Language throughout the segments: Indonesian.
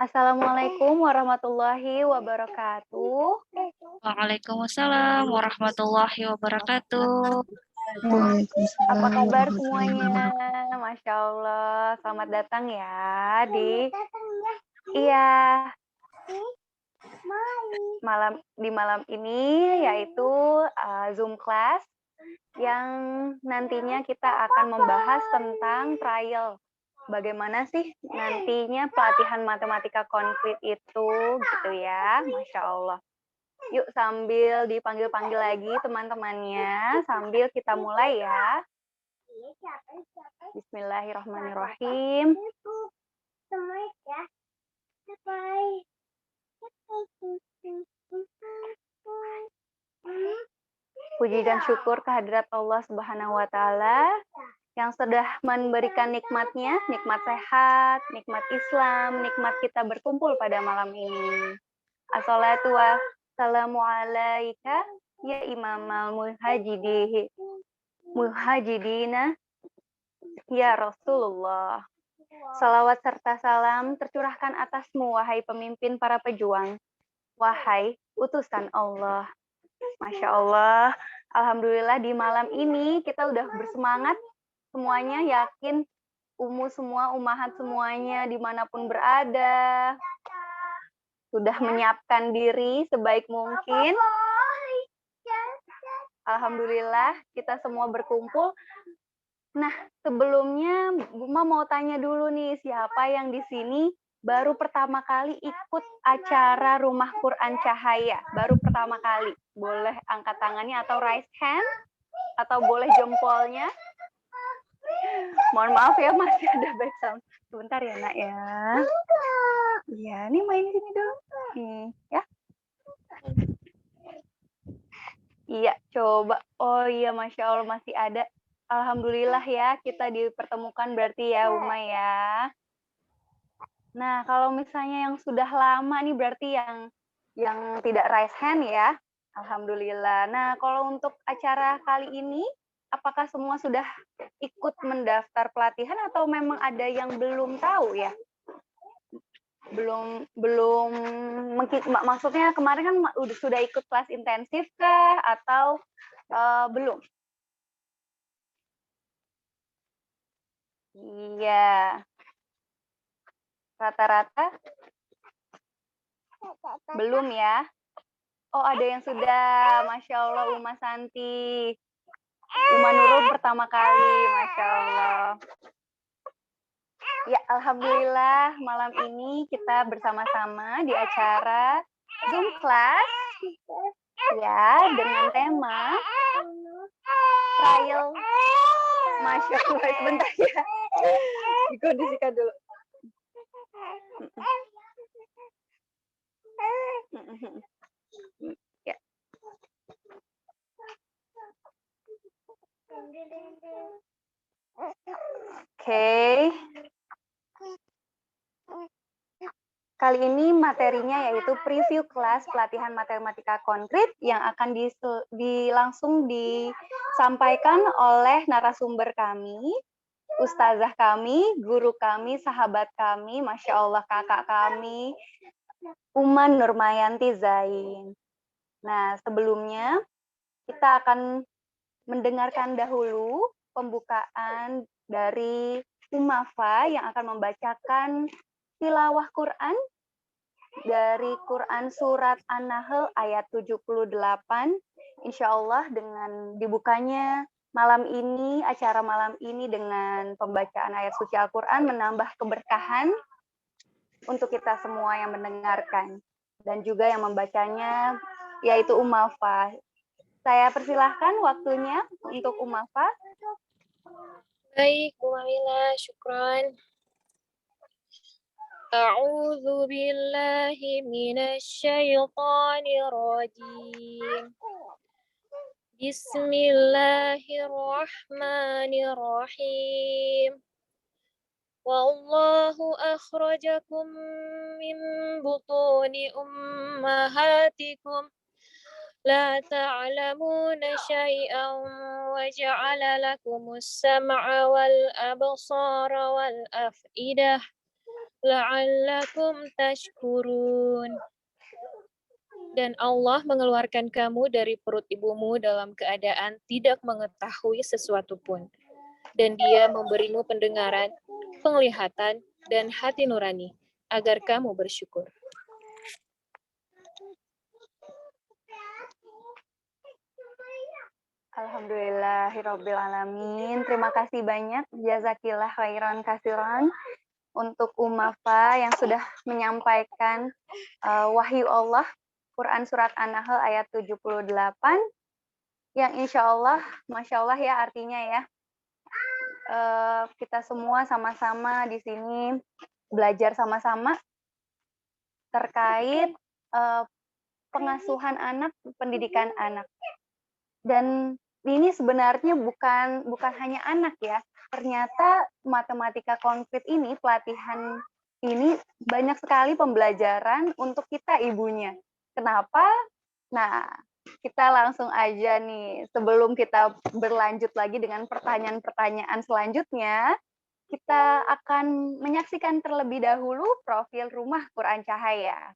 Assalamualaikum warahmatullahi wabarakatuh. Waalaikumsalam warahmatullahi wabarakatuh. Apa kabar semuanya? Masya Allah, selamat datang ya iya malam ini, yaitu Zoom class yang nantinya kita akan membahas tentang trial. Bagaimana sih nantinya pelatihan matematika konkret itu, gitu ya, Masya Allah. Yuk sambil dipanggil-panggil lagi teman-temannya, sambil kita mulai ya. Bismillahirrahmanirrahim. Puji dan syukur kehadirat Allah Subhanahu wa Ta'ala yang sudah memberikan nikmatnya, nikmat sehat, nikmat Islam, nikmat kita berkumpul pada malam ini. Assalatu wassalamu alaika ya imamal muhajidina ya Rasulullah. Salawat serta salam tercurahkan atasmu, wahai pemimpin para pejuang, wahai utusan Allah. Masya Allah, alhamdulillah di malam ini kita udah bersemangat semuanya, yakin semua, umahat semuanya dimanapun berada, sudah menyiapkan diri sebaik mungkin. Alhamdulillah kita semua berkumpul. Nah, sebelumnya Buma mau tanya dulu nih, siapa yang di sini baru pertama kali ikut acara Rumah Quran Cahaya? Baru pertama kali. Boleh angkat tangannya atau raise hand, atau boleh jempolnya. Mohon maaf ya, masih ada background. Sebentar ya, Nak ya. Iya, nih main sini dulu. Nih, ya. Iya, coba. Oh iya, Masya Allah masih ada. Alhamdulillah ya, kita dipertemukan berarti ya, Uma ya. Nah, kalau misalnya yang sudah lama nih berarti yang tidak raise hand ya. Alhamdulillah. Nah, kalau untuk acara kali ini, apakah semua sudah ikut mendaftar pelatihan atau memang ada yang belum tahu ya? Belum maksudnya kemarin kan sudah ikut kelas intensif kah atau belum? Iya. Rata-rata belum ya? Oh, ada yang sudah. Masya Allah, Uma Santi. Uma Nurul pertama kali, Masya Allah. Ya, Alhamdulillah malam ini kita bersama-sama di acara Zoom Class ya, dengan tema trial. Masya Allah, sebentar ya. Dikondisikan dulu. Ya. Oke. Kali ini materinya yaitu preview kelas pelatihan matematika konkret yang akan langsung disampaikan oleh narasumber kami, ustazah kami, guru kami, sahabat kami, Masya Allah kakak kami, Uma Nurmayanti Zain. Nah, sebelumnya kita akan mendengarkan dahulu pembukaan dari Umafa yang akan membacakan tilawah Quran dari Quran Surat An-Nahl ayat 78. Insya Allah dengan dibukanya acara malam ini dengan pembacaan ayat suci Al-Quran menambah keberkahan untuk kita semua yang mendengarkan. Dan juga yang membacanya yaitu Umafa. Saya persilahkan waktunya untuk Umafa. Baik, Bu Amila, syukran. A'udzu billahi minasyaitonir rajim. Bismillahirrahmanirrahim. Wallahu akhrajakum min butuni ummahatikum la ta'lamuna syai'an wa ja'ala lakumus sam'a wal absara wal af'idah لعلكم تشكرون. Dan Allah mengeluarkan kamu dari perut ibumu dalam keadaan tidak mengetahui sesuatu pun. Dan Dia memberimu pendengaran, penglihatan, dan hati nurani, agar kamu bersyukur. Alhamdulillahirrabbilalamin. Terima kasih banyak, jazakillah khairan kasiran, untuk Umafa yang sudah menyampaikan wahyu Allah, Quran Surat An-Nahl ayat 78, yang insya Allah, Masya Allah ya artinya ya, kita semua sama-sama di sini belajar sama-sama terkait pengasuhan anak, pendidikan anak. Dan ini sebenarnya bukan hanya anak ya. Ternyata matematika konkret ini, pelatihan ini banyak sekali pembelajaran untuk kita ibunya. Kenapa? Nah, kita langsung aja nih, sebelum kita berlanjut lagi dengan pertanyaan-pertanyaan selanjutnya, kita akan menyaksikan terlebih dahulu profil Rumah Quran Cahaya.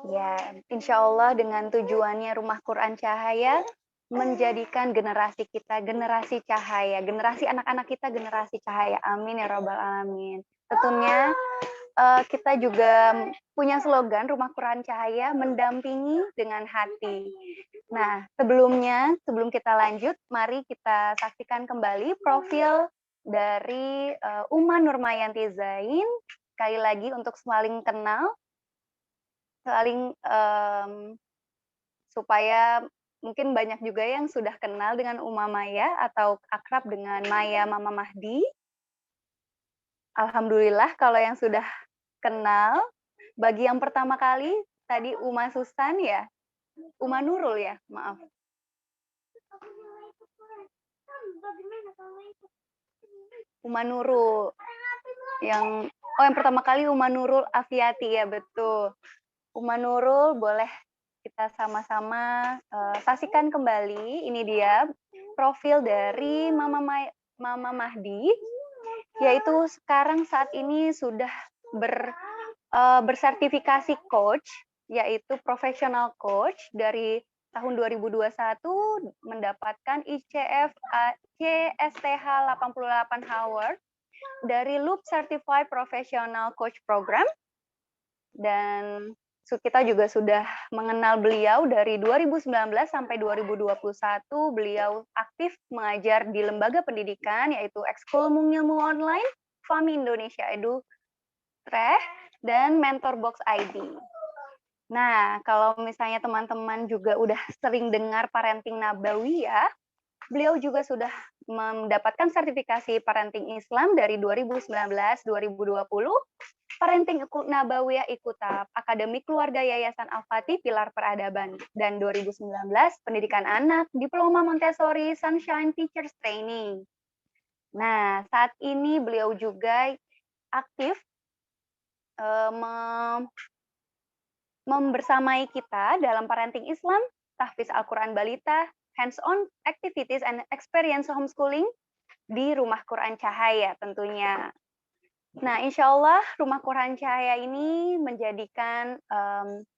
Ya, insya Allah dengan tujuannya Rumah Quran Cahaya menjadikan generasi kita generasi cahaya, generasi anak-anak kita generasi cahaya. Amin ya Rabbal Alamin. Tentunya kita juga punya slogan Rumah Quran Cahaya mendampingi dengan hati. Nah, sebelum kita lanjut, mari kita saksikan kembali profil dari Uma Nurmayanti Zain. Sekali lagi untuk saling kenal, supaya mungkin banyak juga yang sudah kenal dengan Uma Maya atau akrab dengan Maya Mama Mahdi. Alhamdulillah kalau yang sudah kenal. Bagi yang pertama kali tadi Uma Susan ya, Uma Nurul ya, maaf. Uma Nurul yang pertama kali Uma Nurul Afiati ya, betul. Uma Nurul, boleh kita sama-sama saksikan kembali. Ini dia profil dari Mama Mahdi, yaitu sekarang saat ini sudah bersertifikasi coach, yaitu professional coach dari tahun 2021, mendapatkan ICF CSTH 88 Award dari Loop Certified Professional Coach Program. Dan kita juga sudah mengenal beliau dari 2019 sampai 2021. Beliau aktif mengajar di lembaga pendidikan yaitu Ekskul Ilmu Online, Fami Indonesia Edu Treh, dan Mentor Box ID. Nah, kalau misalnya teman-teman juga udah sering dengar parenting nabawiyah, beliau juga sudah mendapatkan sertifikasi parenting Islam dari 2019-2020, parenting nabawiyah Ikutab, Akademi Keluarga Yayasan Al-Fatih Pilar Peradaban, dan 2019 pendidikan anak, Diploma Montessori Sunshine Teachers Training. Nah, saat ini beliau juga aktif membersamai kita dalam parenting Islam, tahfiz Al-Quran Balita, hands-on activities and experience homeschooling di Rumah Quran Cahaya tentunya. Nah, insya Allah Rumah Quran Cahaya ini menjadikan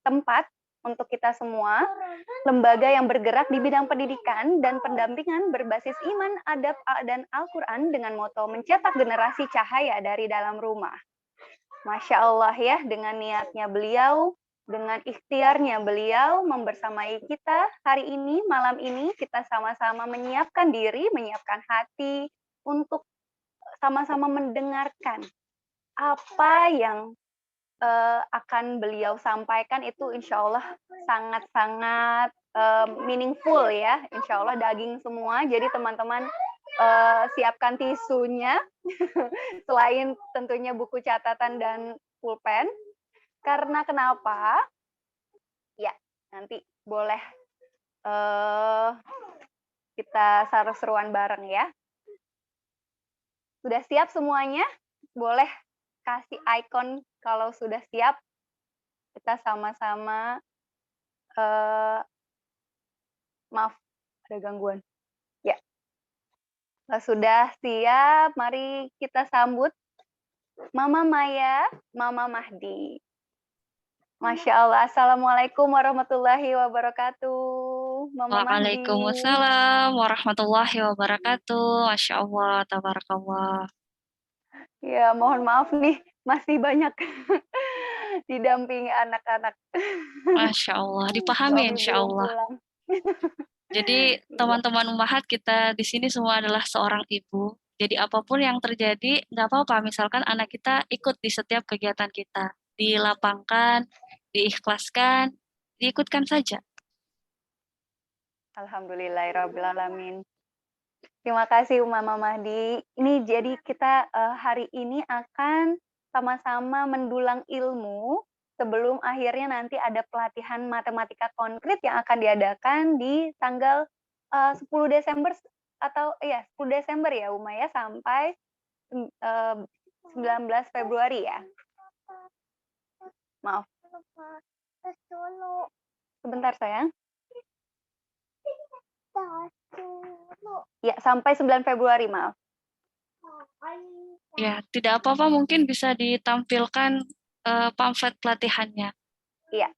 tempat untuk kita semua, lembaga yang bergerak di bidang pendidikan dan pendampingan berbasis iman, adab, dan Al-Quran dengan moto mencetak generasi cahaya dari dalam rumah. Masya Allah ya, dengan niatnya beliau, dengan ikhtiarnya beliau membersamai kita hari ini, malam ini, kita sama-sama menyiapkan diri, menyiapkan hati untuk sama-sama mendengarkan apa yang akan beliau sampaikan. Itu insya Allah sangat-sangat meaningful ya, insya Allah daging semua. Jadi teman-teman siapkan tisunya, selain tentunya buku catatan dan pulpen. Karena kenapa? Ya, nanti boleh kita seru-seruan bareng ya. Sudah siap semuanya? Boleh kasih icon kalau sudah siap. Kita sama-sama, maaf, ada gangguan. Ya, kalau sudah siap, mari kita sambut Mama Maya, Mama Mahdi. Masya Allah. Assalamualaikum warahmatullahi wabarakatuh. Mama Mahdi. Waalaikumsalam warahmatullahi wabarakatuh. Masya Allah, tabarakallah. Ya, mohon maaf nih, masih banyak didampingi anak-anak. Masya Allah, dipahami insya Allah. Jadi teman-teman ummahat kita di sini semua adalah seorang ibu. Jadi apapun yang terjadi, nggak apa-apa. Misalkan anak kita ikut di setiap kegiatan kita. Dilapangkan, diikhlaskan, diikutkan saja. Alhamdulillahirrabbilalamin. Terima kasih Mama Mahdi. Ini jadi kita hari ini akan sama-sama mendulang ilmu sebelum akhirnya nanti ada pelatihan matematika konkret yang akan diadakan di tanggal 10 Desember atau ya 10 Desember ya Uma ya, sampai 19 Februari ya. Maaf. Sebentar sayang. Ya, sampai 9 Februari, maaf. Ya, tidak apa-apa, mungkin bisa ditampilkan pamflet pelatihannya. Iya.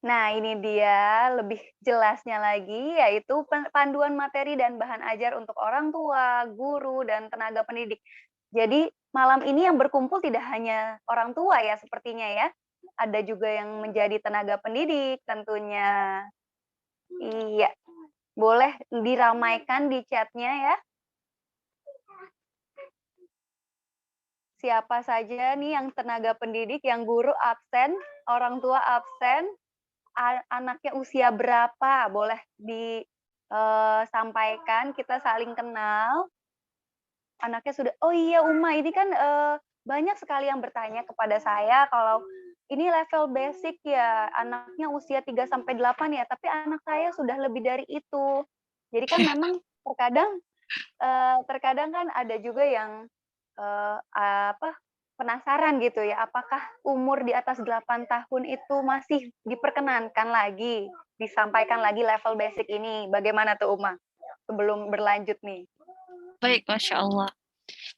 Nah, ini dia lebih jelasnya lagi, yaitu panduan materi dan bahan ajar untuk orang tua, guru, dan tenaga pendidik. Jadi, malam ini yang berkumpul tidak hanya orang tua ya, sepertinya ya. Ada juga yang menjadi tenaga pendidik tentunya. Iya, boleh diramaikan di chatnya ya. Siapa saja nih yang tenaga pendidik, yang guru absen, orang tua absen, anaknya usia berapa, boleh disampaikan, kita saling kenal. Anaknya sudah, oh iya Uma, ini kan banyak sekali yang bertanya kepada saya kalau ini level basic ya, anaknya usia 3-8 ya, tapi anak saya sudah lebih dari itu. Jadi kan memang terkadang kan ada juga yang penasaran gitu ya, apakah umur di atas 8 tahun itu masih diperkenankan lagi, disampaikan lagi level basic ini. Bagaimana tuh Uma? Sebelum berlanjut nih. Baik, Masya Allah.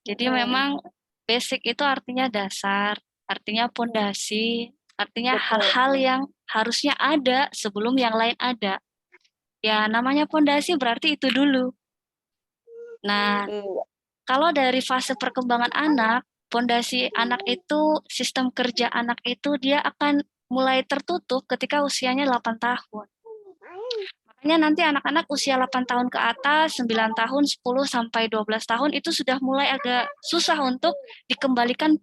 Jadi memang basic itu artinya dasar, artinya pondasi, artinya hal-hal yang harusnya ada sebelum yang lain ada. Ya, namanya pondasi berarti itu dulu. Nah, Iya. kalau dari fase perkembangan anak, pondasi anak itu, sistem kerja anak itu dia akan mulai tertutup ketika usianya 8 tahun. Makanya nanti anak-anak usia 8 tahun ke atas, 9 tahun, 10 sampai 12 tahun itu sudah mulai agak susah untuk dikembalikan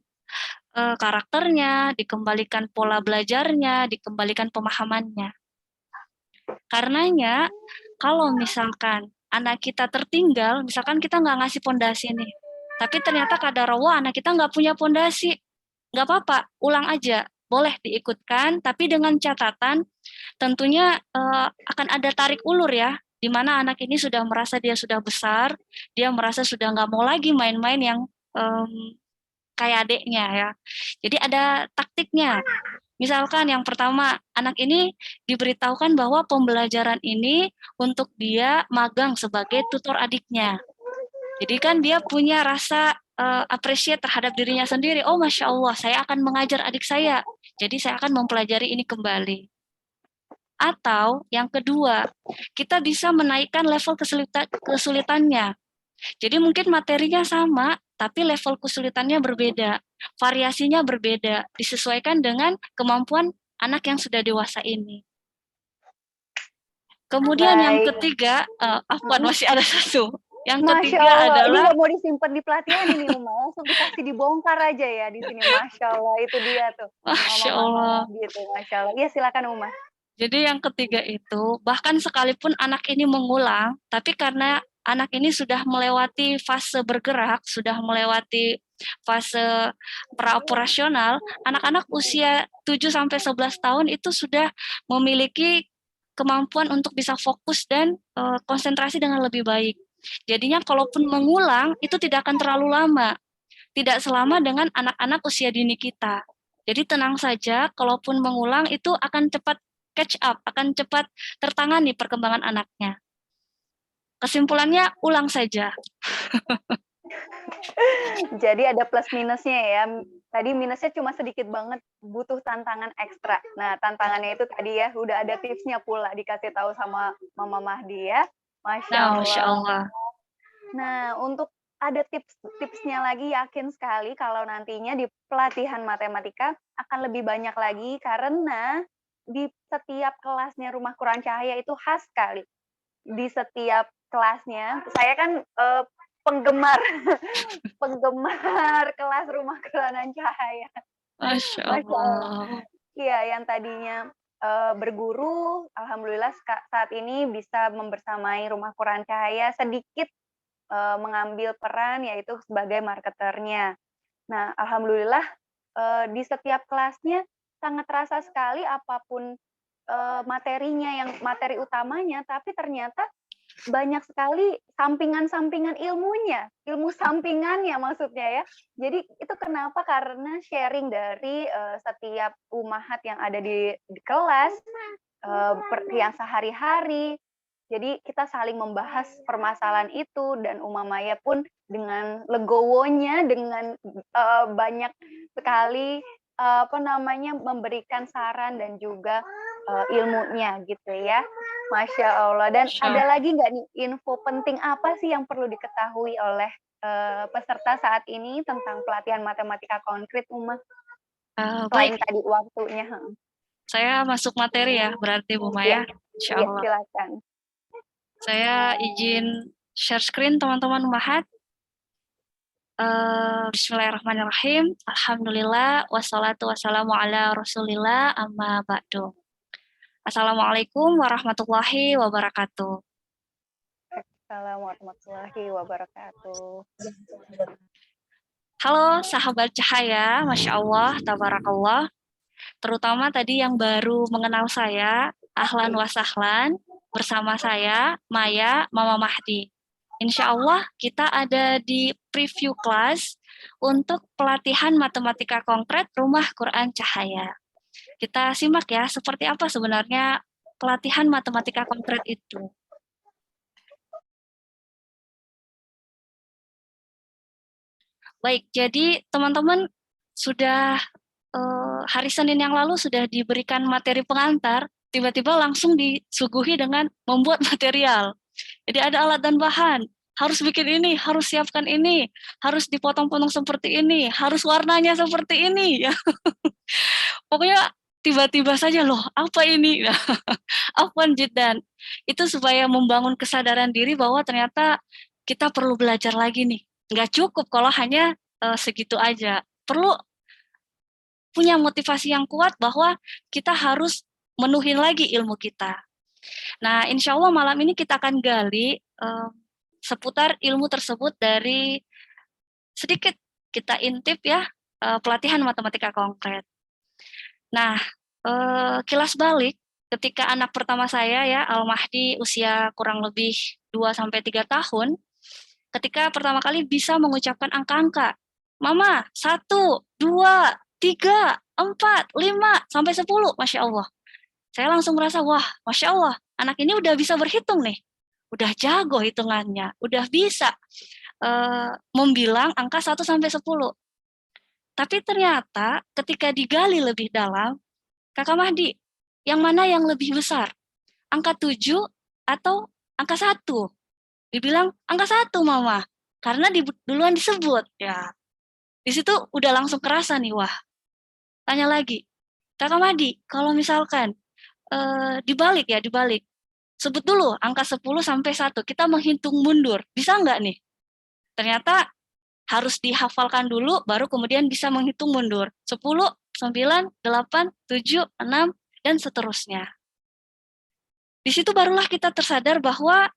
karakternya, dikembalikan pola belajarnya, dikembalikan pemahamannya. Karenanya, kalau misalkan anak kita tertinggal, misalkan kita nggak ngasih pondasi nih, tapi ternyata kadarullah anak kita nggak punya pondasi, nggak apa-apa, ulang aja. Boleh diikutkan, tapi dengan catatan tentunya akan ada tarik ulur ya, di mana anak ini sudah merasa dia sudah besar, dia merasa sudah nggak mau lagi main-main yang kayak adiknya ya. Jadi ada taktiknya. Misalkan yang pertama, anak ini diberitahukan bahwa pembelajaran ini untuk dia magang sebagai tutor adiknya. Jadi kan dia punya rasa appreciate terhadap dirinya sendiri. Oh, Masya Allah, saya akan mengajar adik saya. Jadi saya akan mempelajari ini kembali. Atau yang kedua, kita bisa menaikkan level kesulitannya. Jadi mungkin materinya sama, tapi level kesulitannya berbeda, variasinya berbeda, disesuaikan dengan kemampuan anak yang sudah dewasa ini. Kemudian yang Baik. ketiga, afwan masih ada satu. Yang Masya ketiga Allah, ini adalah nggak mau disimpan di pelatihan ini Uma, langsung dikasih dibongkar aja ya di sini. Masya Allah, itu dia tuh. Masya Mama-mama Allah. gitu, Masya Allah. Iya silakan Uma. Jadi yang ketiga itu, bahkan sekalipun anak ini mengulang, tapi karena anak ini sudah melewati fase bergerak, sudah melewati fase praoperasional, anak-anak usia 7-11 tahun itu sudah memiliki kemampuan untuk bisa fokus dan konsentrasi dengan lebih baik. Jadinya kalaupun mengulang, itu tidak akan terlalu lama. Tidak selama dengan anak-anak usia dini kita. Jadi tenang saja, kalaupun mengulang itu akan cepat catch up, akan cepat tertangani perkembangan anaknya. Kesimpulannya, ulang saja. Jadi ada plus minusnya ya. Tadi minusnya cuma sedikit banget, butuh tantangan ekstra. Nah, tantangannya itu tadi ya, udah ada tipsnya pula dikasih tahu sama Mama Mahdi ya. Masya Nah, Allah. Masya Allah. Nah, untuk ada tips-tipsnya lagi, yakin sekali kalau nantinya di pelatihan matematika akan lebih banyak lagi karena di setiap kelasnya Rumah Quran Cahaya itu khas sekali. Di setiap kelasnya, saya kan penggemar penggemar kelas Rumah Quran Cahaya. Masya Masya Allah. Allah. Iya, yang tadinya berguru, alhamdulillah saat ini bisa membersamai Rumah Quran Cahaya sedikit mengambil peran yaitu sebagai marketernya. Nah, alhamdulillah di setiap kelasnya sangat terasa sekali apapun materinya yang materi utamanya, tapi ternyata banyak sekali sampingan-sampingan ilmunya, ilmu sampingannya maksudnya ya. Jadi itu kenapa? Karena sharing dari setiap umahat yang ada di kelas, yang sehari-hari. Jadi kita saling membahas permasalahan itu dan Maya pun dengan legowonya, dengan banyak sekali memberikan saran dan juga ilmunya gitu ya. Masya Allah. Dan Masya ada Allah. lagi nggak nih info penting apa sih yang perlu diketahui oleh peserta saat ini tentang pelatihan matematika konkret, Uma? Selain Baik, tadi waktunya. saya masuk materi ya, berarti Bu Maya. Insya Iya, Allah. silakan. Saya izin share screen teman-teman Umahat. Bismillahirrahmanirrahim. Alhamdulillah, wassalatu wassalamu ala rasulillah, amma ba'du. Assalamualaikum warahmatullahi wabarakatuh. Assalamualaikum warahmatullahi wabarakatuh. Halo sahabat cahaya, Masya Allah, tabarakallah. Terutama tadi yang baru mengenal saya, ahlan wa sahlan, bersama saya, Maya, Mama Mahdi. Insya Allah kita ada di preview kelas untuk pelatihan matematika konkret Rumah Quran Cahaya. Kita simak ya, seperti apa sebenarnya pelatihan matematika konkret itu. Baik, jadi teman-teman sudah hari Senin yang lalu sudah diberikan materi pengantar, tiba-tiba langsung disuguhi dengan membuat material. Jadi ada alat dan bahan, harus bikin ini, harus siapkan ini, harus dipotong-potong seperti ini, harus warnanya seperti ini. Ya. Pokoknya tiba-tiba saja loh, apa ini? Afwan jiddan. Itu supaya membangun kesadaran diri bahwa ternyata kita perlu belajar lagi nih. Nggak cukup kalau hanya segitu aja. Perlu punya motivasi yang kuat bahwa kita harus menuhin lagi ilmu kita. Nah, insya Allah malam ini kita akan gali seputar ilmu tersebut dari sedikit kita intip ya, pelatihan matematika konkret. Nah, kilas balik ketika anak pertama saya ya, Al-Mahdi usia kurang lebih 2-3 tahun, ketika pertama kali bisa mengucapkan angka-angka. Mama, 1, 2, 3, 4, 5, sampai 10, Masya Allah. Saya langsung merasa, wah, Masya Allah, anak ini udah bisa berhitung nih. Udah jago hitungannya, udah bisa membilang angka 1 sampai 10. Tapi ternyata ketika digali lebih dalam, Kakak Mahdi, yang mana yang lebih besar? Angka 7 atau angka 1? Dibilang angka 1, Mama. Karena duluan disebut. Ya, di situ udah langsung kerasa nih, wah. Tanya lagi, Kakak Mahdi, kalau misalkan dibalik. Sebut dulu angka 10 sampai 1. Kita menghitung mundur. Bisa nggak nih? Ternyata harus dihafalkan dulu, baru kemudian bisa menghitung mundur. 10, 9, 8, 7, 6, dan seterusnya. Di situ barulah kita tersadar bahwa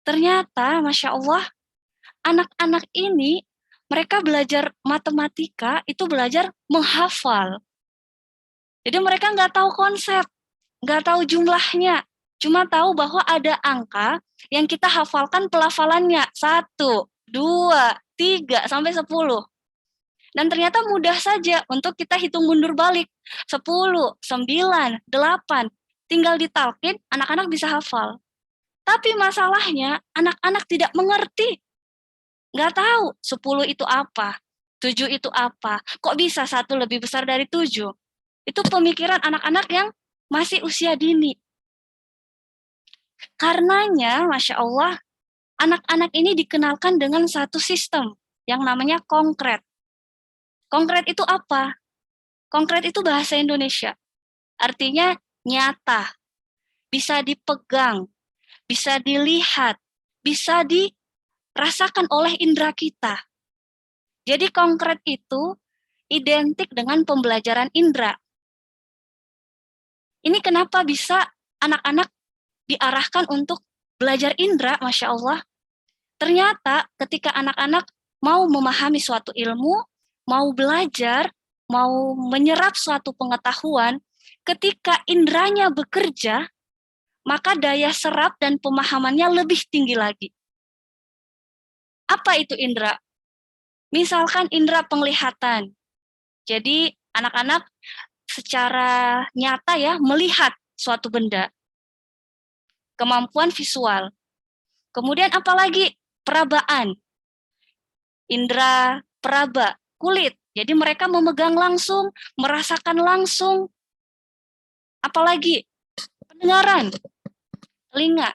ternyata, Masya Allah, anak-anak ini, mereka belajar matematika, itu belajar menghafal. Jadi mereka nggak tahu konsep, nggak tahu jumlahnya, cuma tahu bahwa ada angka yang kita hafalkan pelafalannya, 1, 2, 3, sampai 10. Dan ternyata mudah saja untuk kita hitung mundur balik. 10, 9, 8, tinggal ditalkin, anak-anak bisa hafal. Tapi masalahnya, anak-anak tidak mengerti. Nggak tahu 10 itu apa, 7 itu apa, kok bisa 1 lebih besar dari 7. Itu pemikiran anak-anak yang masih usia dini. Karenanya, Masya Allah, anak-anak ini dikenalkan dengan satu sistem yang namanya konkret. Konkret itu apa? Konkret itu bahasa Indonesia. Artinya nyata, bisa dipegang, bisa dilihat, bisa dirasakan oleh indera kita. Jadi konkret itu identik dengan pembelajaran indera. Ini kenapa bisa anak-anak diarahkan untuk belajar indera, Masya Allah. Ternyata ketika anak-anak mau memahami suatu ilmu, mau belajar, mau menyerap suatu pengetahuan, ketika inderanya bekerja, maka daya serap dan pemahamannya lebih tinggi lagi. Apa itu indera? Misalkan indera penglihatan. Jadi anak-anak secara nyata ya melihat suatu benda. Kemampuan visual. Kemudian apalagi? Perabaan. Indera peraba, kulit. Jadi mereka memegang langsung, merasakan langsung. Apalagi? Pendengaran. Telinga.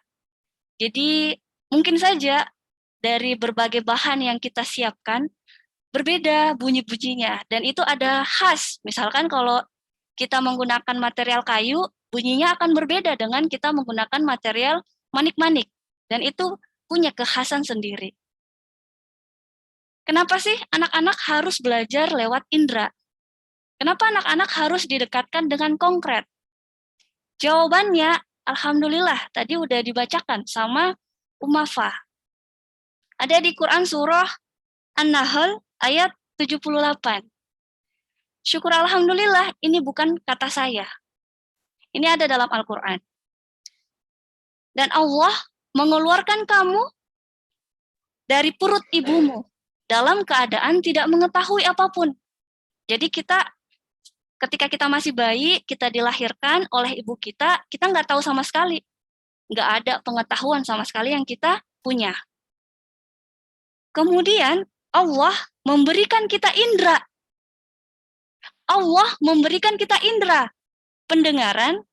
Jadi mungkin saja dari berbagai bahan yang kita siapkan, berbeda bunyi-bunyinya. Dan itu ada khas. Misalkan kalau kita menggunakan material kayu, bunyinya akan berbeda dengan kita menggunakan material manik-manik. Dan itu punya kekhasan sendiri. Kenapa sih anak-anak harus belajar lewat indera? Kenapa anak-anak harus didekatkan dengan konkret? Jawabannya, alhamdulillah, tadi udah dibacakan sama Umafah. Ada di Quran surah An-Nahl ayat 78. Syukur alhamdulillah, ini bukan kata saya. Ini ada dalam Al-Quran. Dan Allah mengeluarkan kamu dari perut ibumu dalam keadaan tidak mengetahui apapun. Jadi ketika kita masih bayi, kita dilahirkan oleh ibu kita nggak tahu sama sekali. Nggak ada pengetahuan sama sekali yang kita punya. Kemudian Allah memberikan kita indera. Allah memberikan kita indera. Pendengaran,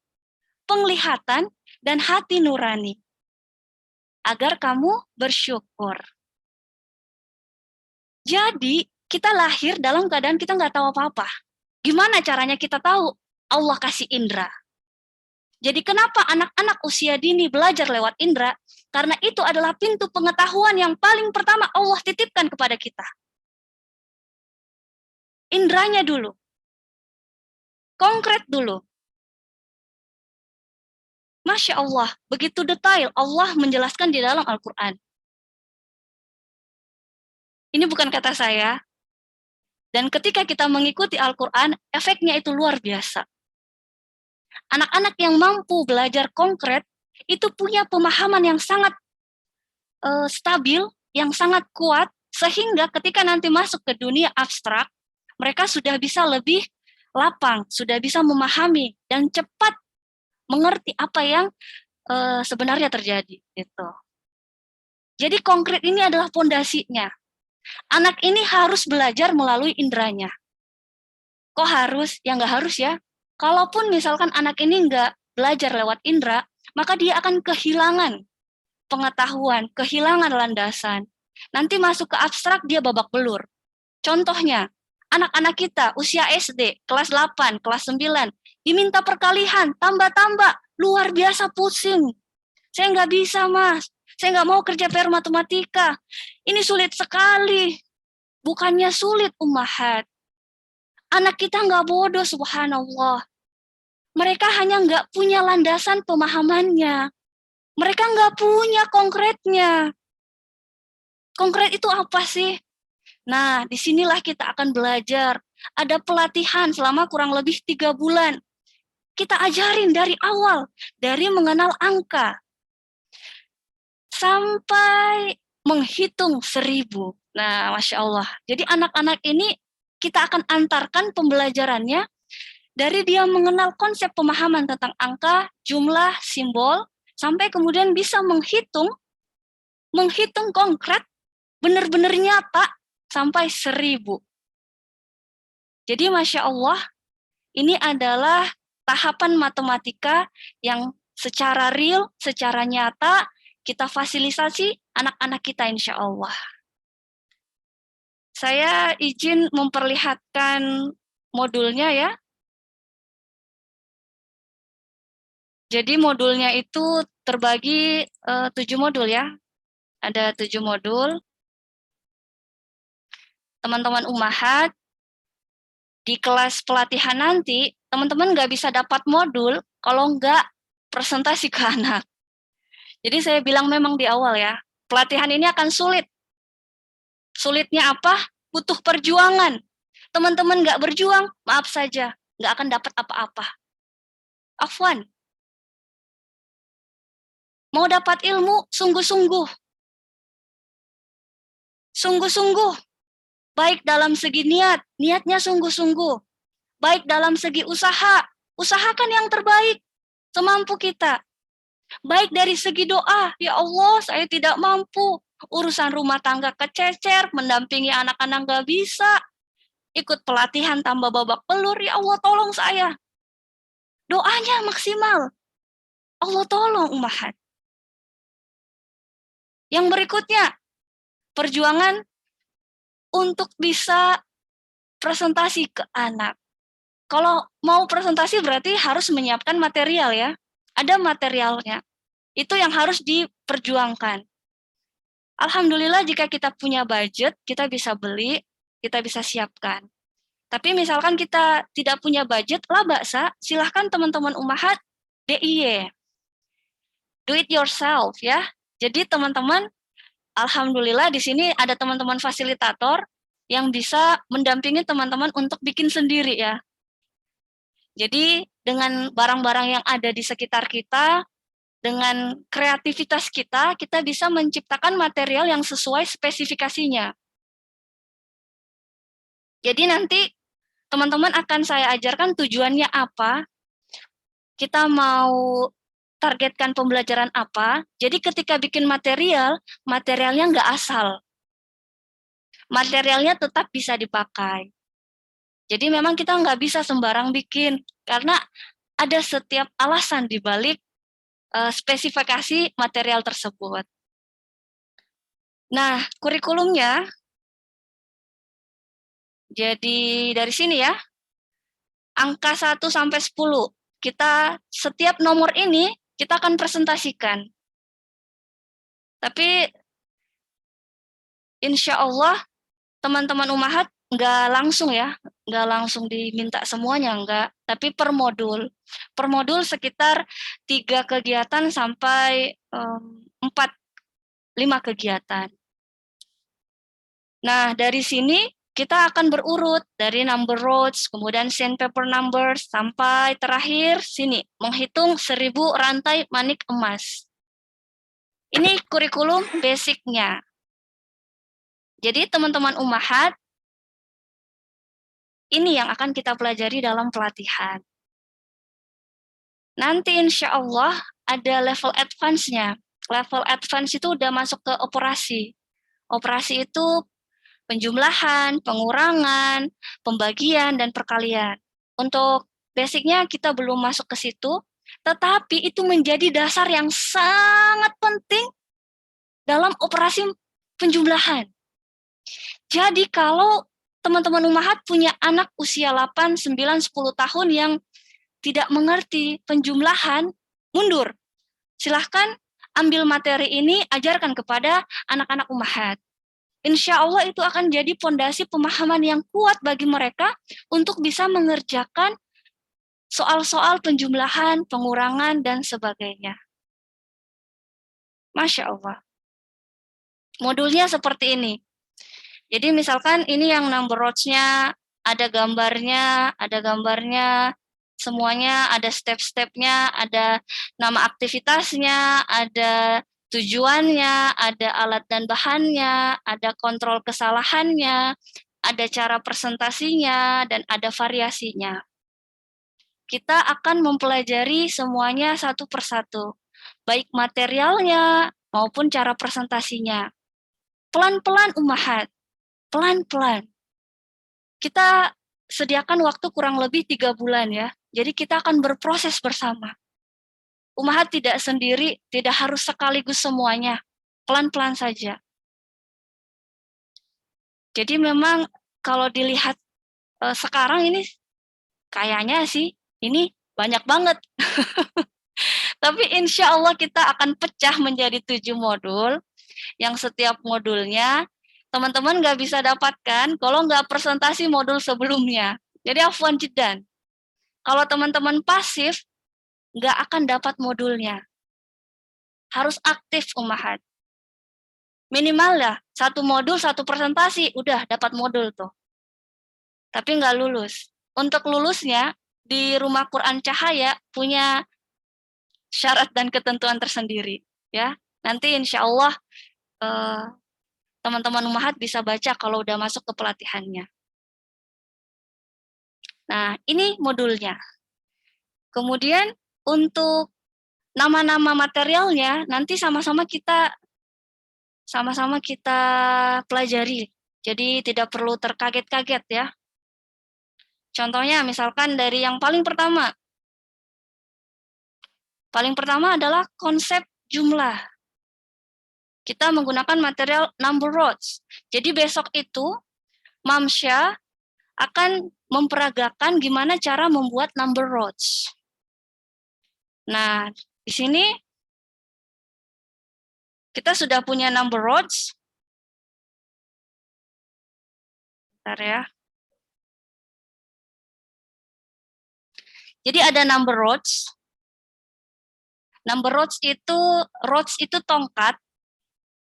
penglihatan, dan hati nurani. Agar kamu bersyukur. Jadi kita lahir dalam keadaan kita nggak tahu apa-apa. Gimana caranya kita tahu? Allah kasih indera. Jadi kenapa anak-anak usia dini belajar lewat indera? Karena itu adalah pintu pengetahuan yang paling pertama Allah titipkan kepada kita. Inderanya dulu. Konkret dulu. Masya Allah, begitu detail Allah menjelaskan di dalam Al-Quran. Ini bukan kata saya. Dan ketika kita mengikuti Al-Quran, efeknya itu luar biasa. Anak-anak yang mampu belajar konkret, itu punya pemahaman yang sangat stabil, yang sangat kuat, sehingga ketika nanti masuk ke dunia abstrak, mereka sudah bisa lebih lapang, sudah bisa memahami, dan cepat mengerti apa yang sebenarnya terjadi. Gitu. Jadi konkret ini adalah pondasinya. Anak ini harus belajar melalui inderanya. Kok harus? Ya nggak harus ya. Kalaupun misalkan anak ini nggak belajar lewat indera, maka dia akan kehilangan pengetahuan, kehilangan landasan. Nanti masuk ke abstrak, dia babak belur. Contohnya, anak-anak kita usia SD, kelas 8, kelas 9, diminta perkalian, tambah-tambah, luar biasa pusing. Saya nggak bisa, Mas. Saya nggak mau kerja PR matematika. Ini sulit sekali. Bukannya sulit, ummahat. Anak kita nggak bodoh, subhanallah. Mereka hanya nggak punya landasan pemahamannya. Mereka nggak punya konkretnya. Konkret itu apa sih? Nah, disinilah kita akan belajar. Ada pelatihan selama kurang lebih 3 bulan. Kita ajarin dari awal, dari mengenal angka, sampai menghitung 1000. Nah, Masya Allah. Jadi anak-anak ini kita akan antarkan pembelajarannya dari dia mengenal konsep pemahaman tentang angka, jumlah, simbol, sampai kemudian bisa menghitung konkret, benar-benar nyata, sampai 1000. Jadi Masya Allah, ini adalah tahapan matematika yang secara real, secara nyata, kita fasilitasi anak-anak kita insya Allah. Saya izin memperlihatkan modulnya ya. Jadi modulnya itu terbagi 7 modul ya. Ada 7 modul. Teman-teman ummahat, di kelas pelatihan nanti, teman-teman nggak bisa dapat modul kalau nggak presentasi ke anak. Jadi saya bilang memang di awal ya, pelatihan ini akan sulit. Sulitnya apa? Butuh perjuangan. Teman-teman nggak berjuang, maaf saja, nggak akan dapat apa-apa. Afwan. Mau dapat ilmu, sungguh-sungguh. Sungguh-sungguh. Baik dalam segi niat, niatnya sungguh-sungguh. Baik dalam segi usaha, usahakan yang terbaik, semampu kita. Baik dari segi doa, ya Allah saya tidak mampu, urusan rumah tangga kececer, mendampingi anak-anak gak bisa, ikut pelatihan tambah babak belur, ya Allah tolong saya. Doanya maksimal, Allah tolong ummahat. Yang berikutnya, perjuangan untuk bisa presentasi ke anak. Kalau mau presentasi berarti harus menyiapkan material ya. Ada materialnya. Itu yang harus diperjuangkan. Alhamdulillah jika kita punya budget, kita bisa beli, kita bisa siapkan. Tapi misalkan kita tidak punya budget, lah baksa, silahkan teman-teman ummahat DIY. Do it yourself ya. Jadi teman-teman, alhamdulillah di sini ada teman-teman fasilitator yang bisa mendampingi teman-teman untuk bikin sendiri ya. Jadi dengan barang-barang yang ada di sekitar kita, dengan kreativitas kita, kita bisa menciptakan material yang sesuai spesifikasinya. Jadi nanti teman-teman akan saya ajarkan tujuannya apa, kita mau targetkan pembelajaran apa. Jadi ketika bikin material, materialnya nggak asal. Materialnya tetap bisa dipakai. Jadi memang kita nggak bisa sembarang bikin, karena ada setiap alasan di balik spesifikasi material tersebut. Nah, kurikulumnya Jadi dari sini ya, angka 1 sampai 10. Kita setiap nomor ini kita akan presentasikan. Tapi insya Allah teman-teman Ummahat nggak langsung ya, nggak langsung diminta semuanya, nggak. Tapi per modul. Per modul sekitar 3 kegiatan sampai 4-5 kegiatan. Nah, dari sini kita akan berurut dari number roads, kemudian sandpaper numbers, sampai terakhir sini, menghitung 1000 rantai manik emas. Ini kurikulum basicnya. Jadi teman-teman Ummahat, ini yang akan kita pelajari dalam pelatihan. Nanti insya Allah ada level advance-nya. Level advance itu udah masuk ke operasi. Operasi itu penjumlahan, pengurangan, pembagian, dan perkalian. Untuk basicnya kita belum masuk ke situ, tetapi itu menjadi dasar yang sangat penting dalam operasi penjumlahan. Jadi kalau teman-teman Ummahat punya anak usia 8, 9, 10 tahun yang tidak mengerti penjumlahan, mundur. Silahkan ambil materi ini, ajarkan kepada anak-anak Ummahat. Insya Allah itu akan jadi fondasi pemahaman yang kuat bagi mereka untuk bisa mengerjakan soal-soal penjumlahan, pengurangan, dan sebagainya. Masya Allah. Modulnya seperti ini. Jadi misalkan ini yang number roads-nya, ada gambarnya, semuanya ada step-stepnya, ada nama aktivitasnya, ada tujuannya, ada alat dan bahannya, ada kontrol kesalahannya, ada cara presentasinya, dan ada variasinya. Kita akan mempelajari semuanya satu persatu, baik materialnya maupun cara presentasinya. Pelan-pelan Ummahat, pelan-pelan. Kita sediakan waktu kurang lebih 3 bulan ya, jadi kita akan berproses bersama. Ummahat tidak sendiri, tidak harus sekaligus semuanya. Pelan-pelan saja. Jadi memang kalau dilihat sekarang ini, kayaknya sih ini banyak banget. Tapi insya Allah kita akan pecah menjadi 7 modul, yang setiap modulnya teman-teman nggak bisa dapatkan kalau nggak presentasi modul sebelumnya. Jadi afwan jiddan. Kalau teman-teman pasif, nggak akan dapat modulnya. Harus aktif Ummahat. Minimal ya, 1 modul, 1 presentasi, udah dapat modul tuh. Tapi nggak lulus. Untuk lulusnya, di Rumah Quran Cahaya punya syarat dan ketentuan tersendiri. Ya, nanti insya Allah teman-teman Ummahat bisa baca kalau udah masuk ke pelatihannya. Nah, ini modulnya. Kemudian untuk nama-nama materialnya nanti sama-sama kita pelajari. Jadi tidak perlu terkaget-kaget ya. Contohnya misalkan dari yang paling pertama. Paling pertama adalah konsep jumlah. Kita menggunakan material number roads. Jadi besok itu Mamsya akan memperagakan gimana cara membuat number roads. Nah, di sini kita sudah punya number roads. Bentar ya. Jadi ada number roads. Number roads itu tongkat,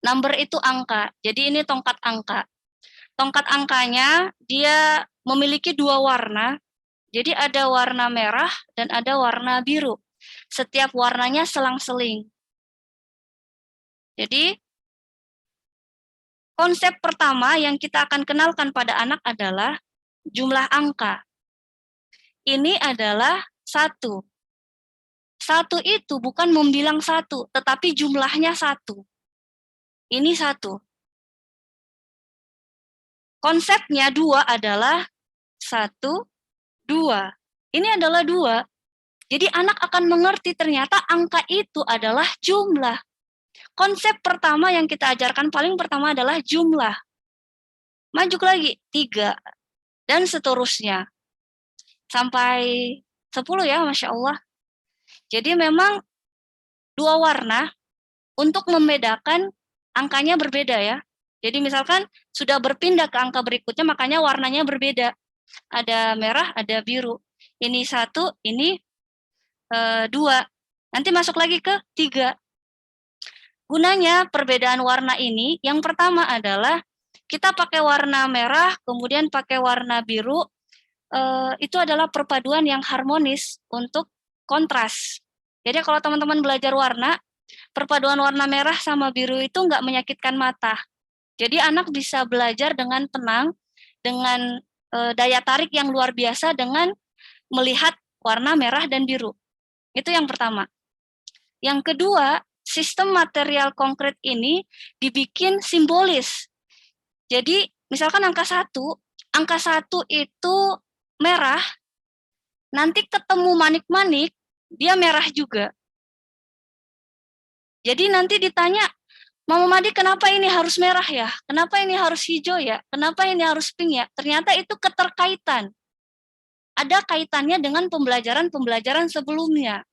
number itu angka. Jadi ini tongkat angka. Tongkat angkanya dia memiliki 2 warna. Jadi ada warna merah dan ada warna biru. Setiap warnanya selang-seling. Jadi konsep pertama yang kita akan kenalkan pada anak adalah jumlah angka. Ini adalah 1. 1 itu bukan membilang 1, tetapi jumlahnya 1. Ini 1. Konsepnya 2 adalah 1, 2. Ini adalah 2. Jadi anak akan mengerti ternyata angka itu adalah jumlah. Konsep pertama yang kita ajarkan paling pertama adalah jumlah. Maju lagi, 3. dan seterusnya. Sampai 10 ya, Masya Allah. Jadi memang 2 warna untuk membedakan angkanya berbeda ya. Jadi misalkan sudah berpindah ke angka berikutnya, makanya warnanya berbeda. Ada merah, ada biru. Ini 1, ini 2. Nanti masuk lagi ke 3. Gunanya perbedaan warna ini, yang pertama adalah kita pakai warna merah, kemudian pakai warna biru, itu adalah perpaduan yang harmonis untuk kontras. Jadi kalau teman-teman belajar warna, perpaduan warna merah sama biru itu nggak menyakitkan mata. Jadi anak bisa belajar dengan tenang, dengan daya tarik yang luar biasa dengan melihat warna merah dan biru. Itu yang pertama. Yang kedua, sistem material konkret ini dibikin simbolis. Jadi misalkan angka 1 itu merah, nanti ketemu manik-manik, dia merah juga. Jadi nanti ditanya, Mama Madi kenapa ini harus merah ya? Kenapa ini harus hijau ya? Kenapa ini harus pink ya? Ternyata itu keterkaitan. Ada kaitannya dengan pembelajaran-pembelajaran sebelumnya.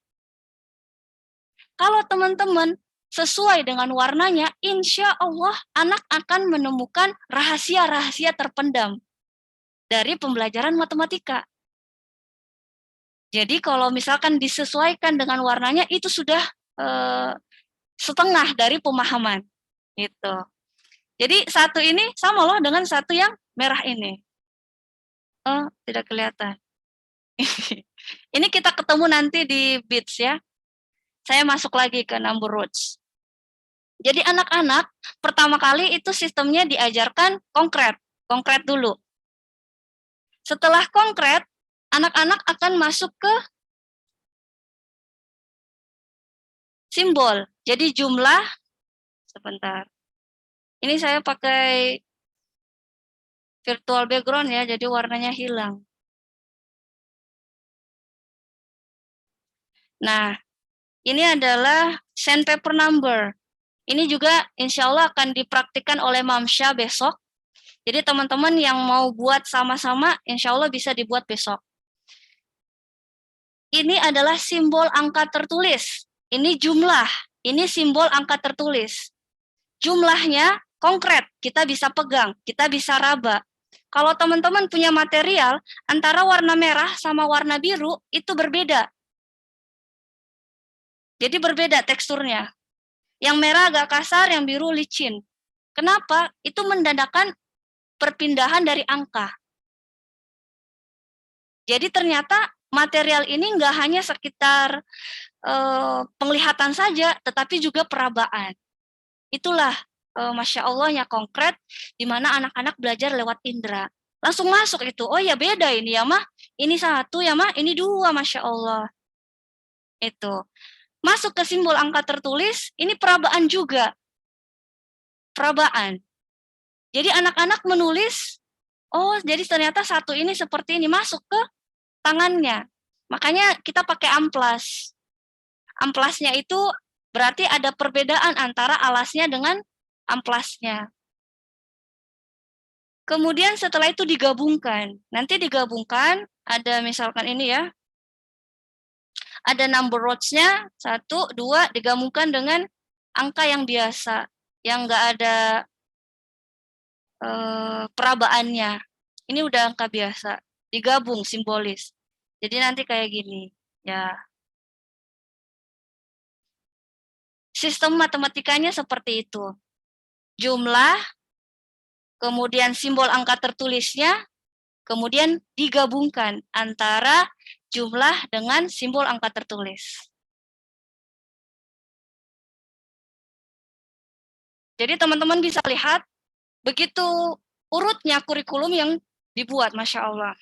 Kalau teman-teman sesuai dengan warnanya, insya Allah anak akan menemukan rahasia-rahasia terpendam dari pembelajaran matematika. Jadi kalau misalkan disesuaikan dengan warnanya, itu sudah setengah dari pemahaman. Gitu. Jadi 1 ini sama loh dengan 1 yang merah ini. Oh, tidak kelihatan. Ini kita ketemu nanti di bits ya. Saya masuk lagi ke number roots. Jadi anak-anak pertama kali itu sistemnya diajarkan konkret dulu. Setelah konkret, anak-anak akan masuk ke simbol. Jadi jumlah, sebentar. Ini saya pakai virtual background ya, jadi warnanya hilang. Nah, ini adalah sandpaper number. Ini juga insya Allah akan dipraktikkan oleh Mamsya besok. Jadi teman-teman yang mau buat sama-sama, insya Allah bisa dibuat besok. Ini adalah simbol angka tertulis. Ini jumlah, ini simbol angka tertulis. Jumlahnya konkret, kita bisa pegang, kita bisa raba. Kalau teman-teman punya material, antara warna merah sama warna biru, itu berbeda. Jadi berbeda teksturnya. Yang merah agak kasar, yang biru licin. Kenapa? Itu menandakan perpindahan dari angka. Jadi ternyata material ini nggak hanya sekitar penglihatan saja, tetapi juga perabaan. Itulah Masya Allahnya konkret, di mana anak-anak belajar lewat indera. Langsung masuk itu, oh ya beda ini ya mah, ini 1 ya mah, ini 2, Masya Allah. Itu. Masuk ke simbol angka tertulis, ini perabaan juga. Perabaan. Jadi anak-anak menulis, oh jadi ternyata 1 ini seperti ini, masuk ke tangannya. Makanya kita pakai amplas. Amplasnya itu berarti ada perbedaan antara alasnya dengan amplasnya. Kemudian setelah itu digabungkan. Nanti digabungkan, ada misalkan ini ya, ada number rows-nya, 1, 2, digabungkan dengan angka yang biasa, yang nggak ada perabaannya. Ini udah angka biasa, digabung simbolis. Jadi nanti kayak gini, ya. Sistem matematikanya seperti itu. Jumlah, kemudian simbol angka tertulisnya, kemudian digabungkan antara jumlah dengan simbol angka tertulis. Jadi teman-teman bisa lihat, begitu urutnya kurikulum yang dibuat, Masya Allah.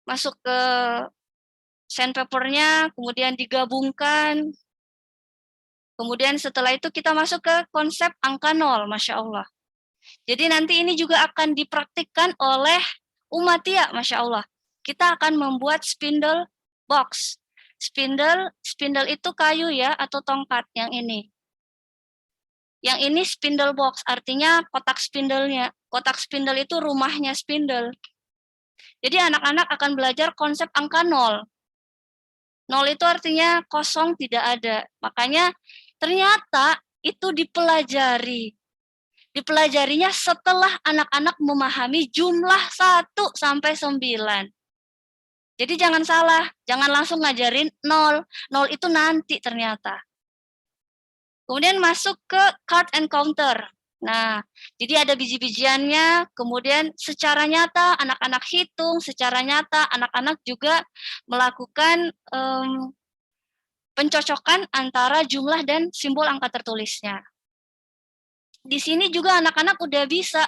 Masuk ke sandpaper-nya, kemudian digabungkan. Kemudian setelah itu kita masuk ke konsep angka 0, Masya Allah. Jadi nanti ini juga akan dipraktikkan oleh Umatia, Masya Allah. Kita akan membuat spindle box. Spindle itu kayu ya, atau tongkat yang ini. Yang ini spindle box, artinya kotak spindle-nya. Kotak spindle itu rumahnya spindle. Jadi anak-anak akan belajar konsep angka 0. 0 itu artinya kosong, tidak ada. Makanya ternyata itu dipelajari. Dipelajarinya setelah anak-anak memahami jumlah 1 sampai 9. Jadi jangan salah, jangan langsung ngajarin 0. 0 itu nanti ternyata. Kemudian masuk ke card and counter. Nah, jadi ada biji-bijiannya, kemudian secara nyata anak-anak hitung, secara nyata anak-anak juga melakukan pencocokan antara jumlah dan simbol angka tertulisnya. Di sini juga anak-anak udah bisa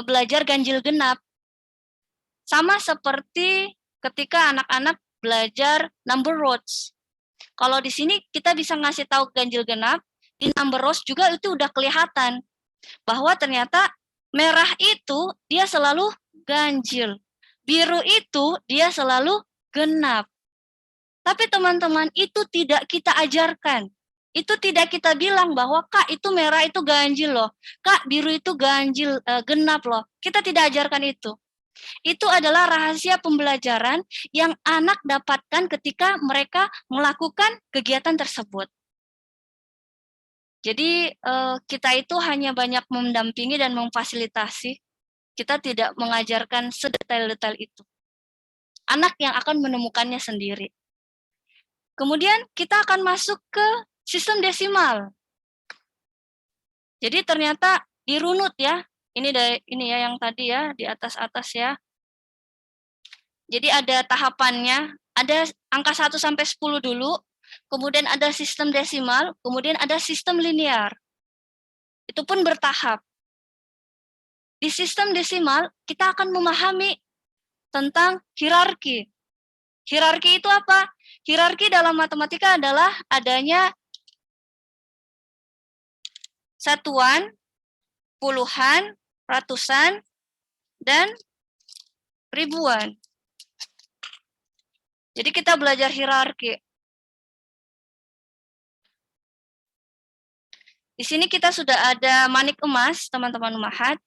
belajar ganjil genap. Sama seperti ketika anak-anak belajar number roads. Kalau di sini kita bisa ngasih tahu ganjil genap, di number roads juga itu udah kelihatan bahwa ternyata merah itu dia selalu ganjil, biru itu dia selalu genap. Tapi teman-teman, itu tidak kita ajarkan. Itu tidak kita bilang bahwa Kak itu merah itu ganjil loh, Kak biru itu ganjil genap loh. Kita tidak ajarkan itu. Itu adalah rahasia pembelajaran yang anak dapatkan ketika mereka melakukan kegiatan tersebut. Jadi kita itu hanya banyak mendampingi dan memfasilitasi. Kita tidak mengajarkan sedetail-detail itu. Anak yang akan menemukannya sendiri. Kemudian kita akan masuk ke sistem desimal. Jadi ternyata dirunut ya. Ini ya yang tadi ya di atas-atas ya. Jadi ada tahapannya, ada angka 1 sampai 10 dulu. Kemudian ada sistem desimal, kemudian ada sistem linear. Itu pun bertahap. Di sistem desimal, kita akan memahami tentang hierarki. Hierarki itu apa? Hierarki dalam matematika adalah adanya satuan, puluhan, ratusan, dan ribuan. Jadi kita belajar hierarki. Di sini kita sudah ada manik emas, teman-teman Ummahat.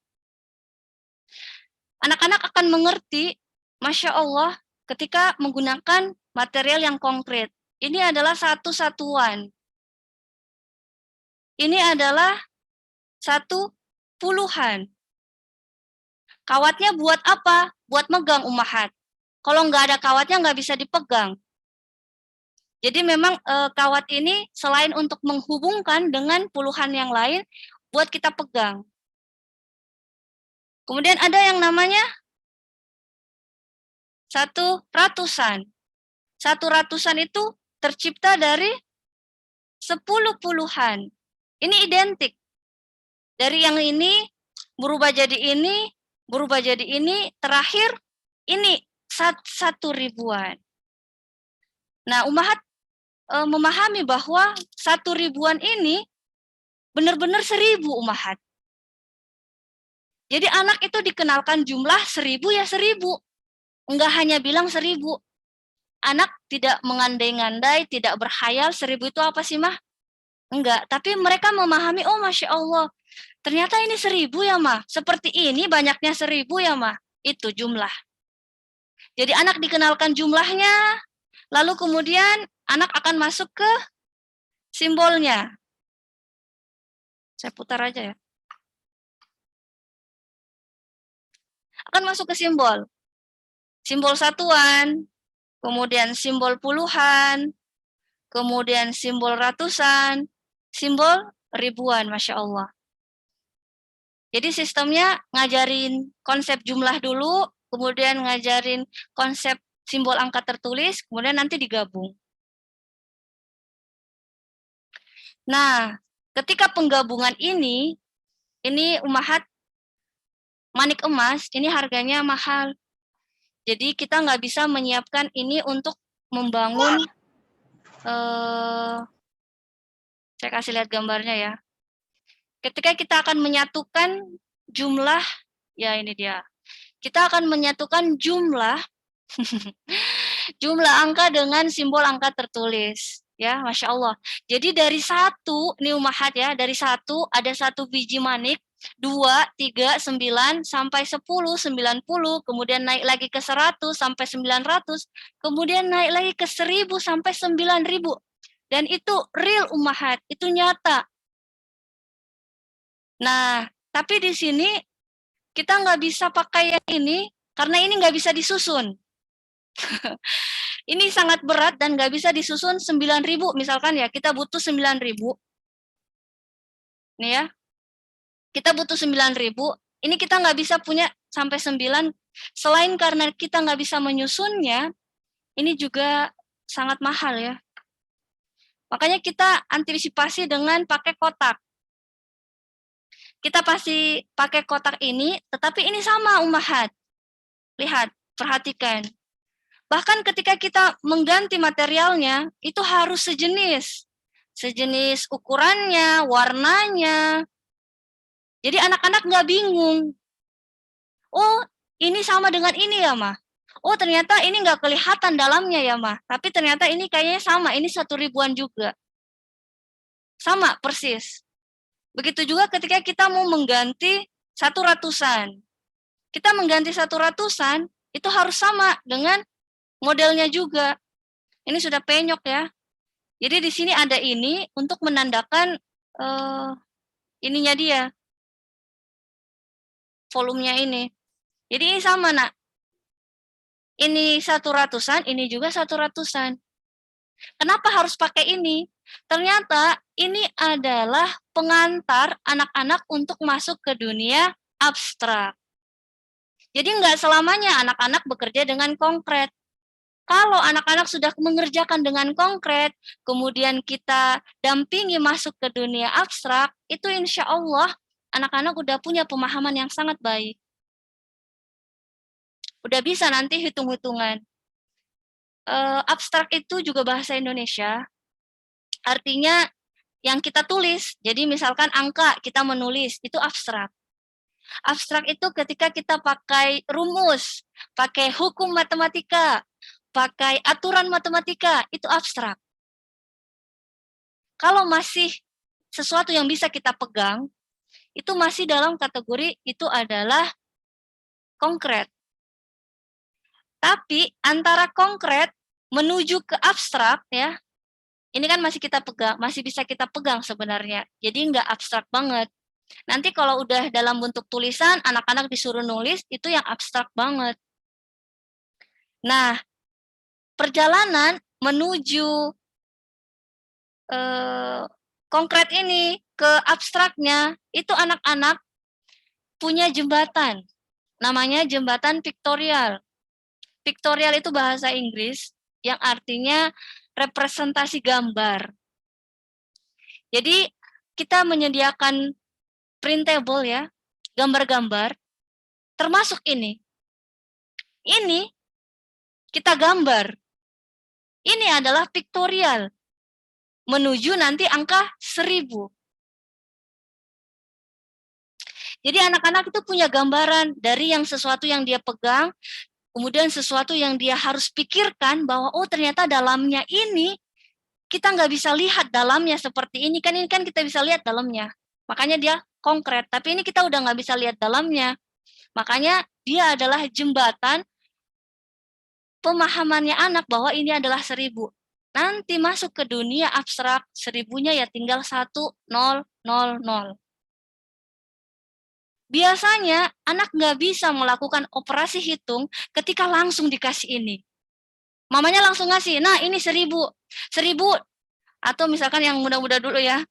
Anak-anak akan mengerti, Masya Allah, ketika menggunakan material yang konkret. Ini adalah satu satuan. Ini adalah satu puluhan. Kawatnya buat apa? Buat megang Ummahat. Kalau nggak ada kawatnya nggak bisa dipegang. Jadi memang kawat ini selain untuk menghubungkan dengan puluhan yang lain, buat kita pegang. Kemudian ada yang namanya satu ratusan. Satu ratusan itu tercipta dari 10 puluhan. Ini identik. Dari yang ini berubah jadi ini, berubah jadi ini, terakhir ini 1 ribuan. Nah, Ummahat memahami bahwa 1 ribuan ini benar-benar 1000 Ummahat. Jadi anak itu dikenalkan jumlah 1000 ya 1000. Enggak hanya bilang 1000. Anak tidak mengandai-ngandai, tidak berkhayal 1000 itu apa sih, Mah? Enggak, tapi mereka memahami, oh Masya Allah, ternyata ini 1000 ya, Mah. Seperti ini banyaknya 1000 ya, Mah. Itu jumlah. Jadi anak dikenalkan jumlahnya, lalu kemudian anak akan masuk ke simbolnya. Saya putar aja ya. Akan masuk ke simbol. Simbol satuan, kemudian simbol puluhan, kemudian simbol ratusan, simbol ribuan, Masya Allah. Jadi sistemnya ngajarin konsep jumlah dulu, kemudian ngajarin konsep simbol angka tertulis, kemudian nanti digabung. Nah, ketika penggabungan ini Ummahat manik emas, ini harganya mahal. Jadi kita nggak bisa menyiapkan ini untuk membangun, saya kasih lihat gambarnya ya. Ketika kita akan menyatukan jumlah, ya ini dia. Kita akan menyatukan jumlah angka dengan simbol angka tertulis. Ya, Masya Allah. Jadi dari satu, nih Umahat ya, dari satu ada satu biji manik, 2, 3, 9, sampai 10, 90, kemudian naik lagi ke 100 sampai 900, kemudian naik lagi ke 1000 sampai 9000. Dan itu real Umahat, itu nyata. Nah, tapi di sini kita nggak bisa pakai yang ini, karena ini nggak bisa disusun. Ini sangat berat dan nggak bisa disusun 9.000 misalkan ya, kita butuh 9.000. Nih ya, kita butuh 9.000, ini kita nggak bisa punya sampai 9, selain karena kita nggak bisa menyusunnya, ini juga sangat mahal ya. Makanya kita antisipasi dengan pakai kotak. Kita pasti pakai kotak ini, tetapi ini sama Ummahat. Lihat, perhatikan. Bahkan ketika kita mengganti materialnya, itu harus sejenis. Sejenis ukurannya, warnanya. Jadi anak-anak nggak bingung. Oh, ini sama dengan ini ya, Mah. Oh, ternyata ini nggak kelihatan dalamnya ya, Mah. Tapi ternyata ini kayaknya sama, ini 1.000-an juga. Sama, persis. Begitu juga ketika kita mau mengganti 100-an. Kita mengganti 100-an, itu harus sama dengan modelnya juga. Ini sudah penyok ya. Jadi di sini ada ini untuk menandakan ininya dia. Volumenya ini. Jadi ini sama, Nak. Ini 100-an, ini juga 100-an. Kenapa harus pakai ini? Ternyata ini adalah pengantar anak-anak untuk masuk ke dunia abstrak. Jadi nggak selamanya anak-anak bekerja dengan konkret. Kalau anak-anak sudah mengerjakan dengan konkret, kemudian kita dampingi masuk ke dunia abstrak, itu insya Allah anak-anak udah punya pemahaman yang sangat baik. Udah bisa nanti hitung-hitungan. Abstrak itu juga bahasa Indonesia, artinya yang kita tulis. Jadi misalkan angka kita menulis, itu abstrak. Abstrak itu ketika kita pakai rumus, pakai hukum matematika, pakai aturan matematika, itu abstrak. Kalau masih sesuatu yang bisa kita pegang, itu masih dalam kategori itu adalah konkret. Tapi antara konkret menuju ke abstrak ya, ini kan masih kita pegang, masih bisa kita pegang sebenarnya. Jadi nggak abstrak banget. Nanti kalau udah dalam bentuk tulisan, anak-anak disuruh nulis, itu yang abstrak banget. Nah, perjalanan menuju konkret ini ke abstraknya, itu anak-anak punya jembatan. Namanya jembatan piktorial. Piktorial itu bahasa Inggris yang artinya representasi gambar. Jadi kita menyediakan printable ya, gambar-gambar, termasuk ini. Ini kita gambar. Ini adalah piktorial. Menuju nanti angka 1000. Jadi anak-anak itu punya gambaran dari yang sesuatu yang dia pegang, kemudian sesuatu yang dia harus pikirkan bahwa oh ternyata dalamnya ini, kita nggak bisa lihat dalamnya seperti ini kan kita bisa lihat dalamnya. Makanya dia konkret, tapi ini kita udah nggak bisa lihat dalamnya. Makanya dia adalah jembatan pemahamannya anak bahwa ini adalah 1000. Nanti masuk ke dunia abstrak, 1000-nya ya tinggal 1, 0, 0, 0. Biasanya anak nggak bisa melakukan operasi hitung ketika langsung dikasih ini. Mamanya langsung ngasih, nah ini 1000. 1000, atau misalkan yang muda-muda dulu ya.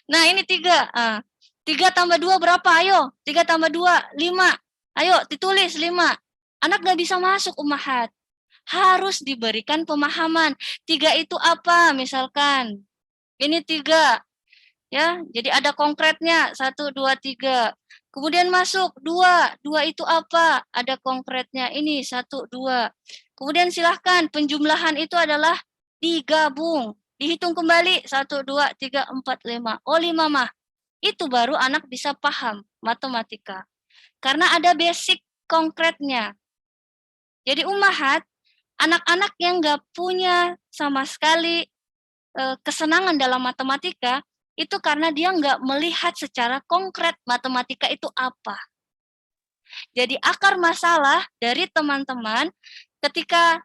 Nah ini 3. 3 tambah 2 berapa? Ayo, 3 tambah 2, 5. Ayo, ditulis 5. Anak nggak bisa masuk Ummahat. Harus diberikan pemahaman. 3 itu apa? Misalkan, ini 3. Ya, jadi ada konkretnya 1, 2, 3. Kemudian masuk 2. 2 itu apa? Ada konkretnya. Ini 1, 2. Kemudian silahkan penjumlahan itu adalah digabung. Dihitung kembali 1, 2, 3, 4, 5. Oh 5 mah. Itu baru anak bisa paham matematika. Karena ada basic konkretnya. Jadi Ummahat, anak-anak yang nggak punya sama sekali kesenangan dalam matematika, itu karena dia nggak melihat secara konkret matematika itu apa. Jadi akar masalah dari teman-teman ketika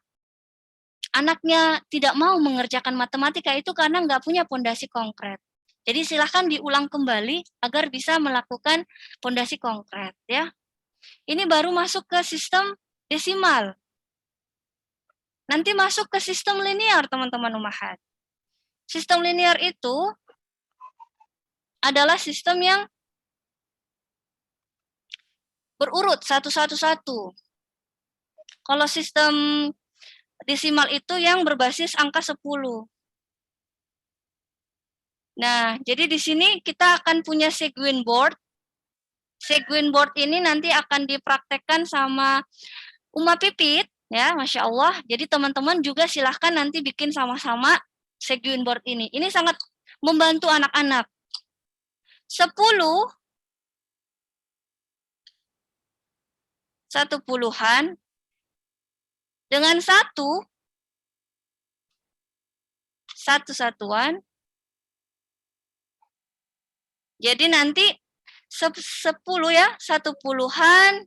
anaknya tidak mau mengerjakan matematika itu karena nggak punya pondasi konkret. Jadi silahkan diulang kembali agar bisa melakukan pondasi konkret ya. Ini baru masuk ke sistem desimal. Nanti masuk ke sistem linear teman-teman Ummahat. Sistem linear itu adalah sistem yang berurut satu-satu-satu. Kalau sistem desimal itu yang berbasis angka 10. Nah, jadi di sini kita akan punya Seguin board. Seguin board ini nanti akan dipraktekkan sama Uma Pipit, ya, Masya Allah. Jadi teman-teman juga silahkan nanti bikin sama-sama Seguin board ini. Ini sangat membantu anak-anak. 10, 1 puluhan, dengan 1, 1 satuan. Jadi nanti 10 ya, 1 puluhan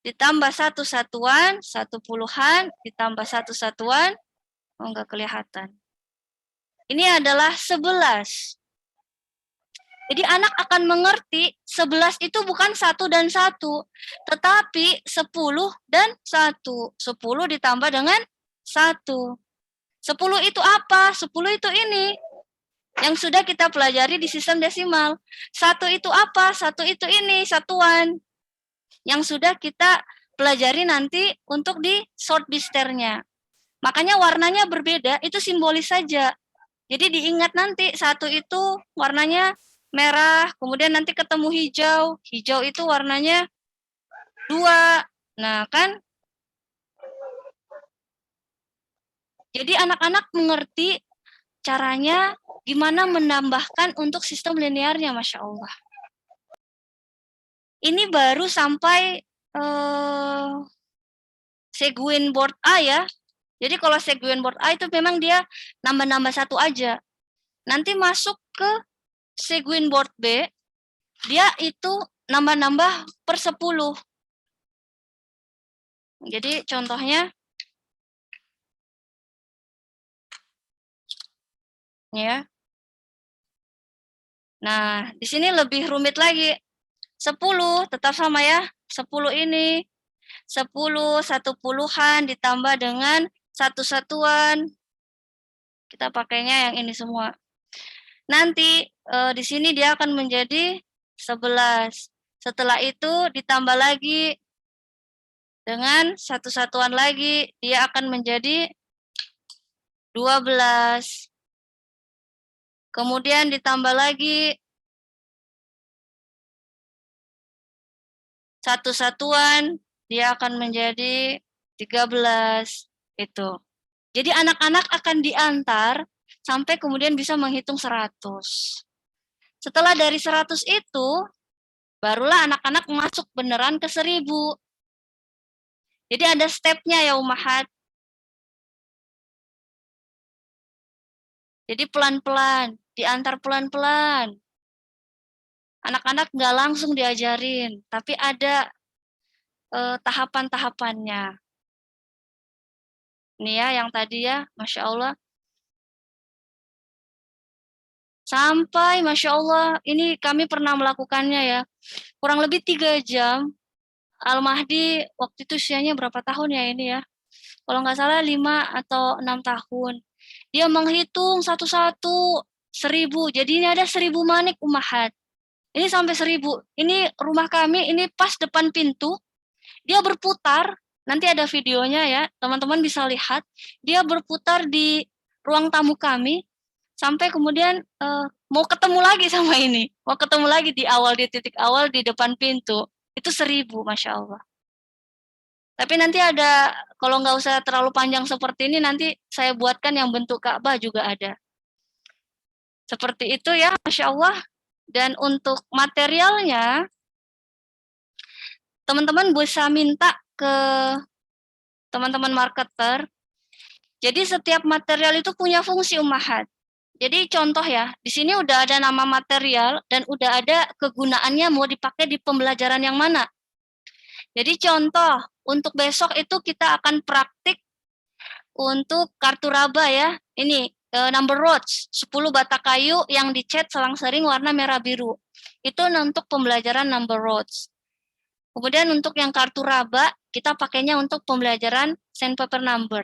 ditambah 1 satuan, 1 puluhan ditambah 1 satuan. Oh, enggak kelihatan. Ini adalah 11. Jadi anak akan mengerti 11 itu bukan 1 dan 1, tetapi 10 dan 1. 10 ditambah dengan 1. 10 itu apa? 10 itu ini. Yang sudah kita pelajari di sistem desimal. 1 itu apa? 1 itu ini, satuan. Yang sudah kita pelajari nanti untuk di short bisternya. Makanya warnanya berbeda, itu simbolis saja. Jadi diingat nanti 1 itu warnanya merah, kemudian nanti ketemu hijau. Hijau itu warnanya 2. Nah, kan? Jadi anak-anak mengerti caranya gimana menambahkan untuk sistem linearnya, Masya Allah. Ini baru sampai Seguin board A ya. Jadi kalau Seguin board A itu memang dia nambah-nambah 1 aja. Nanti masuk ke Seguin board B, dia itu nambah-nambah per 10. Jadi contohnya, ya. Nah, di sini lebih rumit lagi. 10 tetap sama ya. 10 ini 10 1 puluhan ditambah dengan 1 satuan. Kita pakainya yang ini semua. Nanti di sini dia akan menjadi 11. Setelah itu ditambah lagi dengan 1 satuan lagi, dia akan menjadi 12. Kemudian ditambah lagi 1 satuan, dia akan menjadi 13. Itu. Jadi anak-anak akan diantar sampai kemudian bisa menghitung 100. Setelah dari 100 itu, barulah anak-anak masuk beneran ke 1000. Jadi ada stepnya ya Ummahat. Jadi pelan-pelan, diantar pelan-pelan. Anak-anak nggak langsung diajarin, tapi ada tahapan-tahapannya. Ini ya yang tadi ya, Masya Allah. Sampai Masya Allah, ini kami pernah melakukannya ya. Kurang lebih 3 jam. Al-Mahdi waktu itu usianya berapa tahun ya ini ya? Kalau nggak salah 5 atau 6 tahun. Dia menghitung satu-satu 1000. Jadi ini ada 1000 manik Ummahat. Ini sampai 1000. Ini rumah kami, ini pas depan pintu. Dia berputar. Nanti ada videonya ya, teman-teman bisa lihat. Dia berputar di ruang tamu kami. Sampai kemudian mau ketemu lagi sama ini. Mau ketemu lagi di awal, di titik awal, di depan pintu. Itu 1000, Masya Allah. Tapi nanti ada, kalau nggak usah terlalu panjang seperti ini, nanti saya buatkan yang bentuk Ka'bah juga ada. Seperti itu ya, Masya Allah. Dan untuk materialnya, teman-teman bisa minta ke teman-teman marketer. Jadi setiap material itu punya fungsi ummahat. Jadi contoh ya, di sini udah ada nama material dan udah ada kegunaannya mau dipakai di pembelajaran yang mana. Jadi contoh, untuk besok itu kita akan praktik untuk kartu raba ya. Ini number roads, 10 bata kayu yang dicat selang-sering warna merah biru. Itu untuk pembelajaran number roads. Kemudian untuk yang kartu raba, kita pakainya untuk pembelajaran sandpaper number.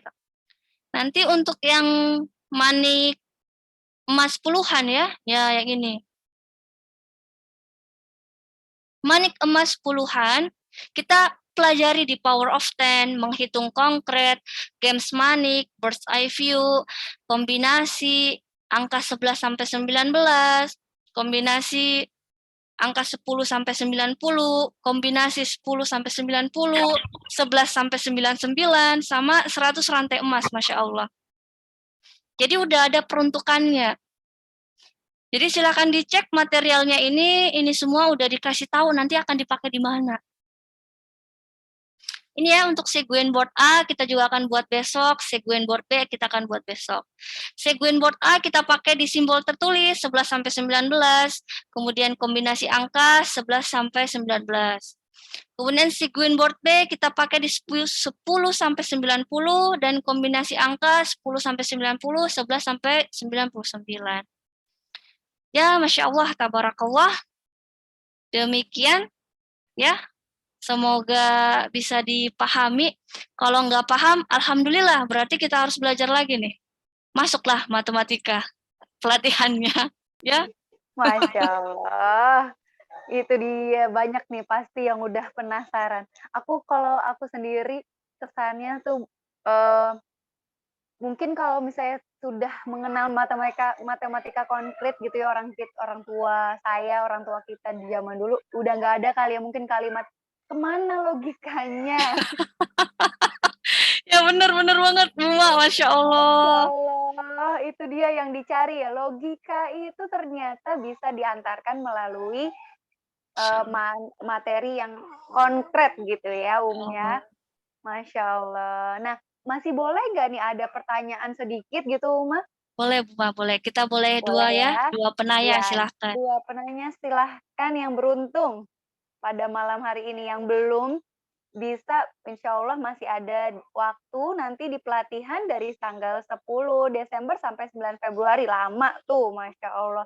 Nanti untuk yang manik emas puluhan ya yang ini. Manik emas puluhan, kita pelajari di Power of 10, menghitung konkret, games manik, bird's eye view, kombinasi angka 11 sampai 19, kombinasi angka 10 sampai 90, kombinasi 10 sampai 90, 11 sampai 99, sama 100 rantai emas, Masya Allah. Jadi udah ada peruntukannya. Jadi silakan dicek materialnya ini semua udah dikasih tahu nanti akan dipakai di mana. Ini ya untuk Seguin board A kita juga akan buat besok, Seguin board B kita akan buat besok. Seguin board A kita pakai di simbol tertulis 11 sampai 19, kemudian kombinasi angka 11 sampai 19. Kemudian Seguin board B kita pakai di 10 sampai 90 dan kombinasi angka 10 sampai 90, 11 sampai 99. Ya, Masya Allah, tabarakallah. Demikian, ya. Semoga bisa dipahami. Kalau nggak paham, alhamdulillah, berarti kita harus belajar lagi nih. Masuklah matematika pelatihannya, ya. Masya Allah. Itu dia, banyak nih pasti yang udah penasaran. Kalau aku sendiri kesannya tuh mungkin kalau misalnya sudah mengenal matematika konkret gitu ya, orang tua kita di zaman dulu udah nggak ada kali ya mungkin kalimat kemana logikanya. Ya benar-benar banget, Buma, Masya Allah. Allah, itu dia yang dicari ya. Logika itu ternyata bisa diantarkan melalui materi yang konkret gitu ya, umumnya. Masya Allah. Nah, masih boleh nggak nih ada pertanyaan sedikit gitu, Uma? Boleh, Buma, boleh. Kita boleh dua ya, dua penanya, silahkan. Dua penanya silahkan yang beruntung pada malam hari ini. Yang belum bisa, insya Allah masih ada waktu nanti di pelatihan dari tanggal 10 Desember sampai 9 Februari. Lama tuh, Masya Allah.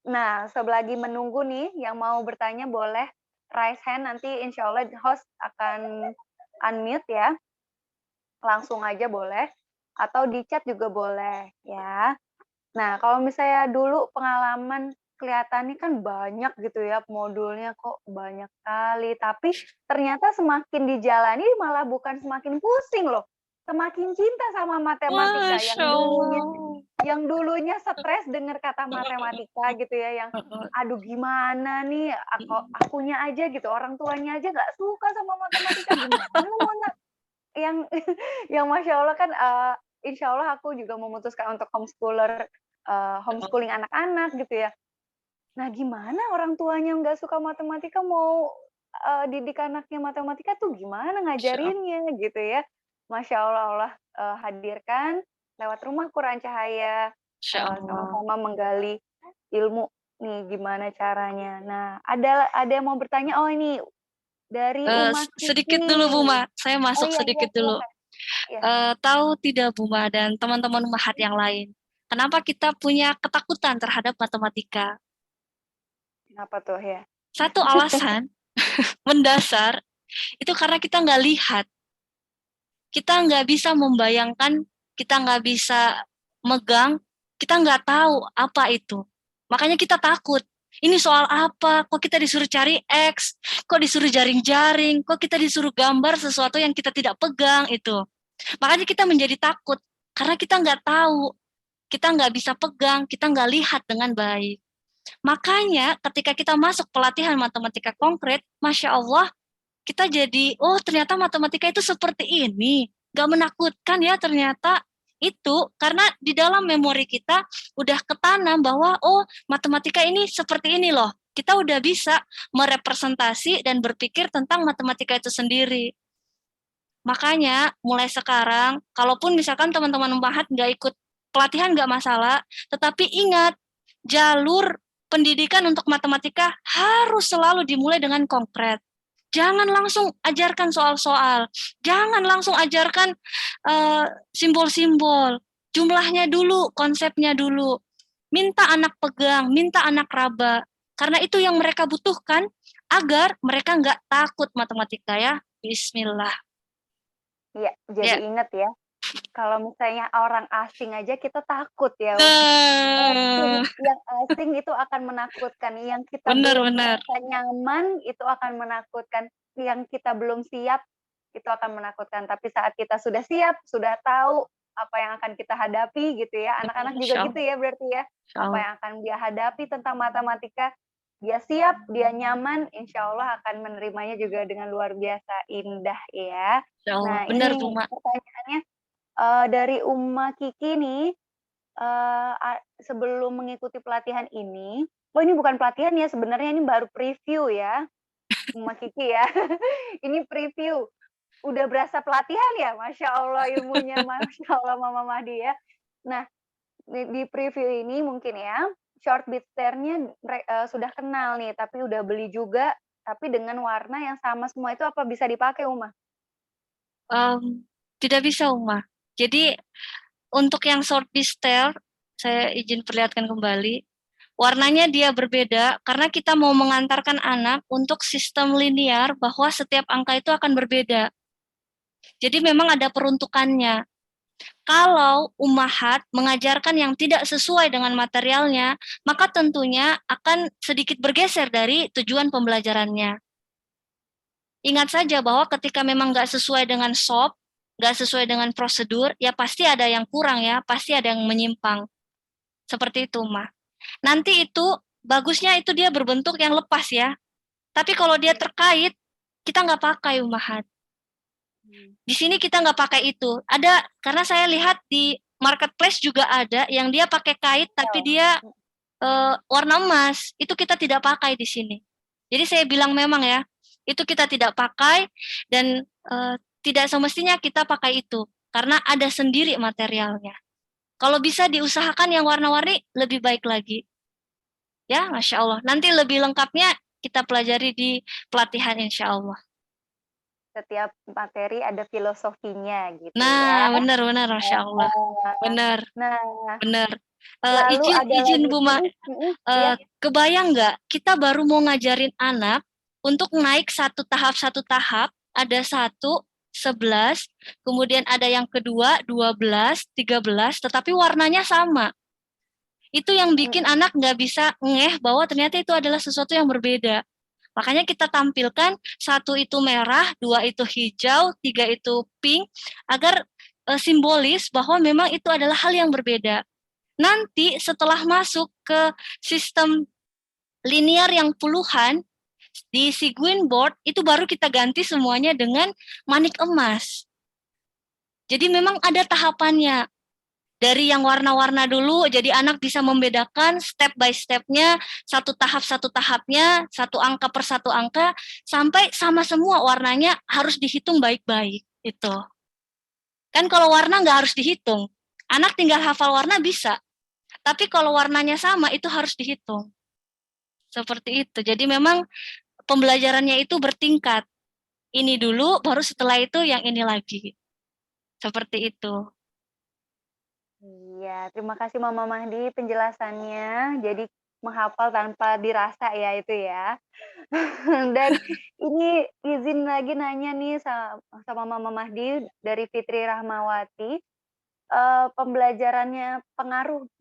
Nah, selagi menunggu nih, yang mau bertanya boleh raise hand, nanti insya Allah host akan unmute ya. Langsung aja boleh, atau di chat juga boleh ya. Nah, kalau misalnya dulu pengalaman kelihatannya kan banyak gitu ya, modulnya kok banyak kali, tapi ternyata semakin dijalani malah bukan semakin pusing loh, semakin cinta sama matematika. Yang dulunya stres dengar kata matematika gitu ya, yang aduh gimana nih, akunya aja gitu, orang tuanya aja nggak suka sama matematika, gimana mau yang Masya Allah kan, insya Allah aku juga memutuskan untuk homeschooling anak-anak gitu ya. Nah, gimana orang tuanya nggak suka matematika mau didik anaknya matematika tuh gimana ngajarinnya gitu ya. Masya Allah, Allah hadirkan lewat Rumah Quran Cahaya, sama-sama menggali ilmu nih gimana caranya. Nah, ada yang mau bertanya, oh ini dari sedikit dulu Buma, saya masuk sedikit dulu. Tahu tidak Buma dan teman-teman Umahat yang lain, kenapa kita punya ketakutan terhadap matematika? Kenapa tuh ya? Satu alasan mendasar itu karena kita nggak lihat, kita nggak bisa membayangkan, kita nggak bisa megang, kita nggak tahu apa itu. Makanya kita takut. Ini soal apa? Kok kita disuruh cari X? Kok disuruh jaring-jaring? Kok kita disuruh gambar sesuatu yang kita tidak pegang itu? Makanya kita menjadi takut. Karena kita nggak tahu. Kita nggak bisa pegang. Kita nggak lihat dengan baik. Makanya ketika kita masuk pelatihan matematika konkret, Masya Allah, kita jadi, oh ternyata matematika itu seperti ini. Nggak menakutkan ya ternyata. Itu karena di dalam memori kita udah ketanam bahwa oh matematika ini seperti ini loh. Kita udah bisa merepresentasi dan berpikir tentang matematika itu sendiri. Makanya mulai sekarang, kalaupun misalkan teman-teman Ummahat nggak ikut pelatihan nggak masalah, tetapi ingat, jalur pendidikan untuk matematika harus selalu dimulai dengan konkret. Jangan langsung ajarkan soal-soal, jangan langsung ajarkan simbol-simbol, jumlahnya dulu, konsepnya dulu. Minta anak pegang, minta anak raba, karena itu yang mereka butuhkan agar mereka nggak takut matematika ya. Bismillah. Iya, jadi ingat ya, kalau misalnya orang asing aja kita takut ya. Yang asing itu akan menakutkan, yang kita belum merasa nyaman itu akan menakutkan, yang kita belum siap itu akan menakutkan. Tapi saat kita sudah siap, sudah tahu apa yang akan kita hadapi gitu ya. Anak-anak juga gitu ya berarti ya. Apa yang akan dia hadapi tentang matematika, dia siap, dia nyaman, insya Allah akan menerimanya juga dengan luar biasa indah ya. Nah, benar, ini Bu Ma. pertanyaannya dari Umma Kiki nih, sebelum mengikuti pelatihan ini, ini bukan pelatihan ya, sebenarnya ini baru preview ya, Umma Kiki ya. Ini preview. Udah berasa pelatihan ya, Masya Allah ilmunya, Masya Allah Mama Mahdi ya. Nah, di preview ini mungkin ya, short beat nya sudah kenal nih, tapi udah beli juga, tapi dengan warna yang sama semua itu apa bisa dipakai, Uma? Tidak bisa, Uma. Jadi untuk yang short beat saya izin perlihatkan kembali. Warnanya dia berbeda karena kita mau mengantarkan anak untuk sistem linear bahwa setiap angka itu akan berbeda. Jadi memang ada peruntukannya. Kalau Ummahat mengajarkan yang tidak sesuai dengan materialnya, maka tentunya akan sedikit bergeser dari tujuan pembelajarannya. Ingat saja bahwa ketika memang nggak sesuai dengan SOP, nggak sesuai dengan prosedur, ya pasti ada yang kurang ya, pasti ada yang menyimpang. Seperti itu, Ma. Nanti itu, bagusnya itu dia berbentuk yang lepas ya. Tapi kalau dia terkait, kita nggak pakai Ummahat. Di sini kita nggak pakai itu. Ada, karena saya lihat di marketplace juga ada yang dia pakai kait tapi dia warna emas. Itu kita tidak pakai di sini. Jadi saya bilang memang ya, itu kita tidak pakai dan tidak semestinya kita pakai itu karena ada sendiri materialnya. Kalau bisa diusahakan yang warna-warni lebih baik lagi. Ya, Masya Allah. Nanti lebih lengkapnya kita pelajari di pelatihan insya Allah. Setiap materi ada filosofinya gitu nah, ya. Nah, benar, Masya Allah. Benar. Benar. Izin Bu Ma, kebayang nggak kita baru mau ngajarin anak untuk naik satu tahap, ada 1, 11, kemudian ada yang kedua 12, 13, tetapi warnanya sama. Itu yang bikin anak nggak bisa ngeh bahwa ternyata itu adalah sesuatu yang berbeda. Makanya kita tampilkan 1 itu merah, 2 itu hijau, 3 itu pink, agar simbolis bahwa memang itu adalah hal yang berbeda. Nanti setelah masuk ke sistem linear yang puluhan, di Seguin board itu baru kita ganti semuanya dengan manik emas. Jadi memang ada tahapannya. Dari yang warna-warna dulu, jadi anak bisa membedakan step by step-nya, satu tahapnya, 1 angka per 1 angka, sampai sama semua warnanya harus dihitung baik-baik. Itu. Kan kalau warna nggak harus dihitung. Anak tinggal hafal warna bisa. Tapi kalau warnanya sama, itu harus dihitung. Seperti itu. Jadi memang pembelajarannya itu bertingkat. Ini dulu, baru setelah itu yang ini lagi. Seperti itu. Iya, terima kasih Mama Mahdi penjelasannya. Jadi menghafal tanpa dirasa ya itu ya. Dan ini izin lagi nanya nih sama Mama Mahdi dari Fitri Rahmawati. Pembelajarannya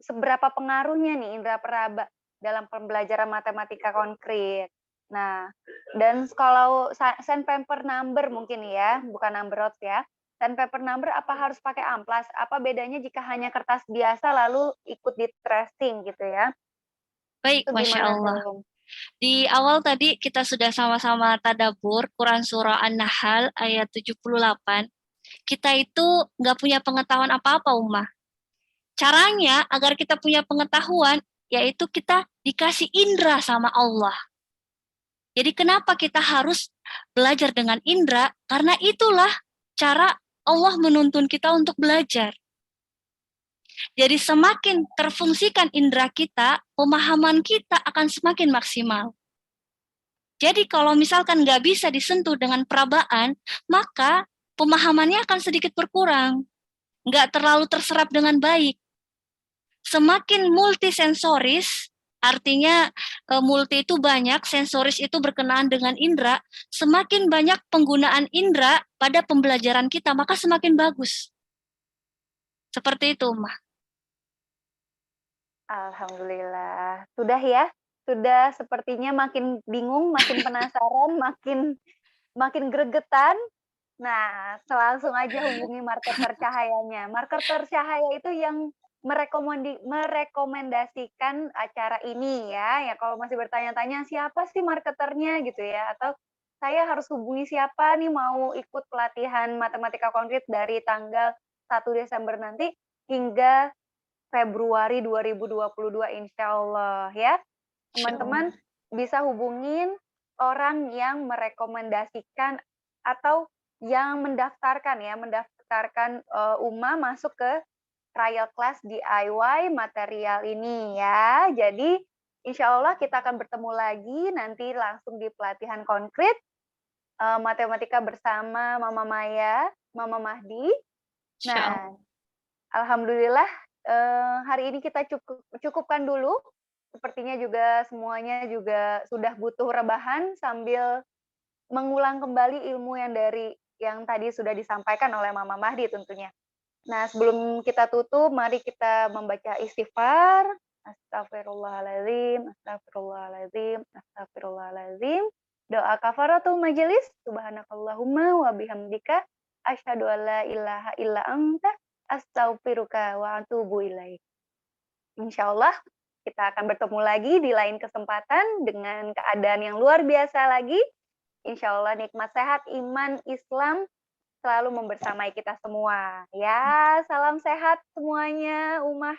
seberapa pengaruhnya nih indera peraba dalam pembelajaran matematika konkret. Nah, dan kalau sandpaper number mungkin ya, bukan number rods ya. Sandpaper number apa harus pakai amplas? Apa bedanya jika hanya kertas biasa lalu ikut di tracing gitu ya? Baik, Masya Allah. Di awal tadi kita sudah sama-sama tadabur Quran Surah An-Nahl ayat 78. Kita itu nggak punya pengetahuan apa-apa, Ummah. Caranya agar kita punya pengetahuan, yaitu kita dikasih indera sama Allah. Jadi kenapa kita harus belajar dengan indera? Karena itulah cara Allah menuntun kita untuk belajar. Jadi semakin terfungsikan indera kita, pemahaman kita akan semakin maksimal. Jadi kalau misalkan nggak bisa disentuh dengan perabaan, maka pemahamannya akan sedikit berkurang. Nggak terlalu terserap dengan baik. Semakin multisensoris, artinya multi itu banyak, sensoris itu berkenaan dengan indera, semakin banyak penggunaan indera pada pembelajaran kita, maka semakin bagus. Seperti itu, Mah. Alhamdulillah. Sudah ya? Sudah sepertinya makin bingung, makin penasaran, makin gregetan. Nah, langsung aja hubungi marketer cahayanya. Marketer cahaya itu yang merekomendasikan acara ini ya. Ya kalau masih bertanya-tanya siapa sih marketernya gitu ya, atau saya harus hubungi siapa nih mau ikut pelatihan matematika konkret dari tanggal 1 Desember nanti hingga Februari 2022 insya Allah ya. Teman-teman bisa hubungin orang yang merekomendasikan atau yang mendaftarkan Uma masuk ke trial class DIY material ini ya. Jadi insya Allah kita akan bertemu lagi nanti langsung di pelatihan konkret matematika bersama Mama Maya, Mama Mahdi. Nah, alhamdulillah hari ini kita cukupkan dulu. Sepertinya juga semuanya juga sudah butuh rebahan sambil mengulang kembali ilmu yang tadi sudah disampaikan oleh Mama Mahdi tentunya. Nah, sebelum kita tutup, mari kita membaca istighfar. Astagfirullahaladzim, astagfirullahaladzim, astagfirullahaladzim. Doa kafaratul majelis. Subhanakallahumma wa bihamdika. Asyhadu an la ilaha illa anta. Astaghfiruka wa atubu ilaik. Insya Allah kita akan bertemu lagi di lain kesempatan dengan keadaan yang luar biasa lagi. Insya Allah nikmat sehat, iman, Islam selalu membersamai kita semua. Ya, salam sehat semuanya, Umahat.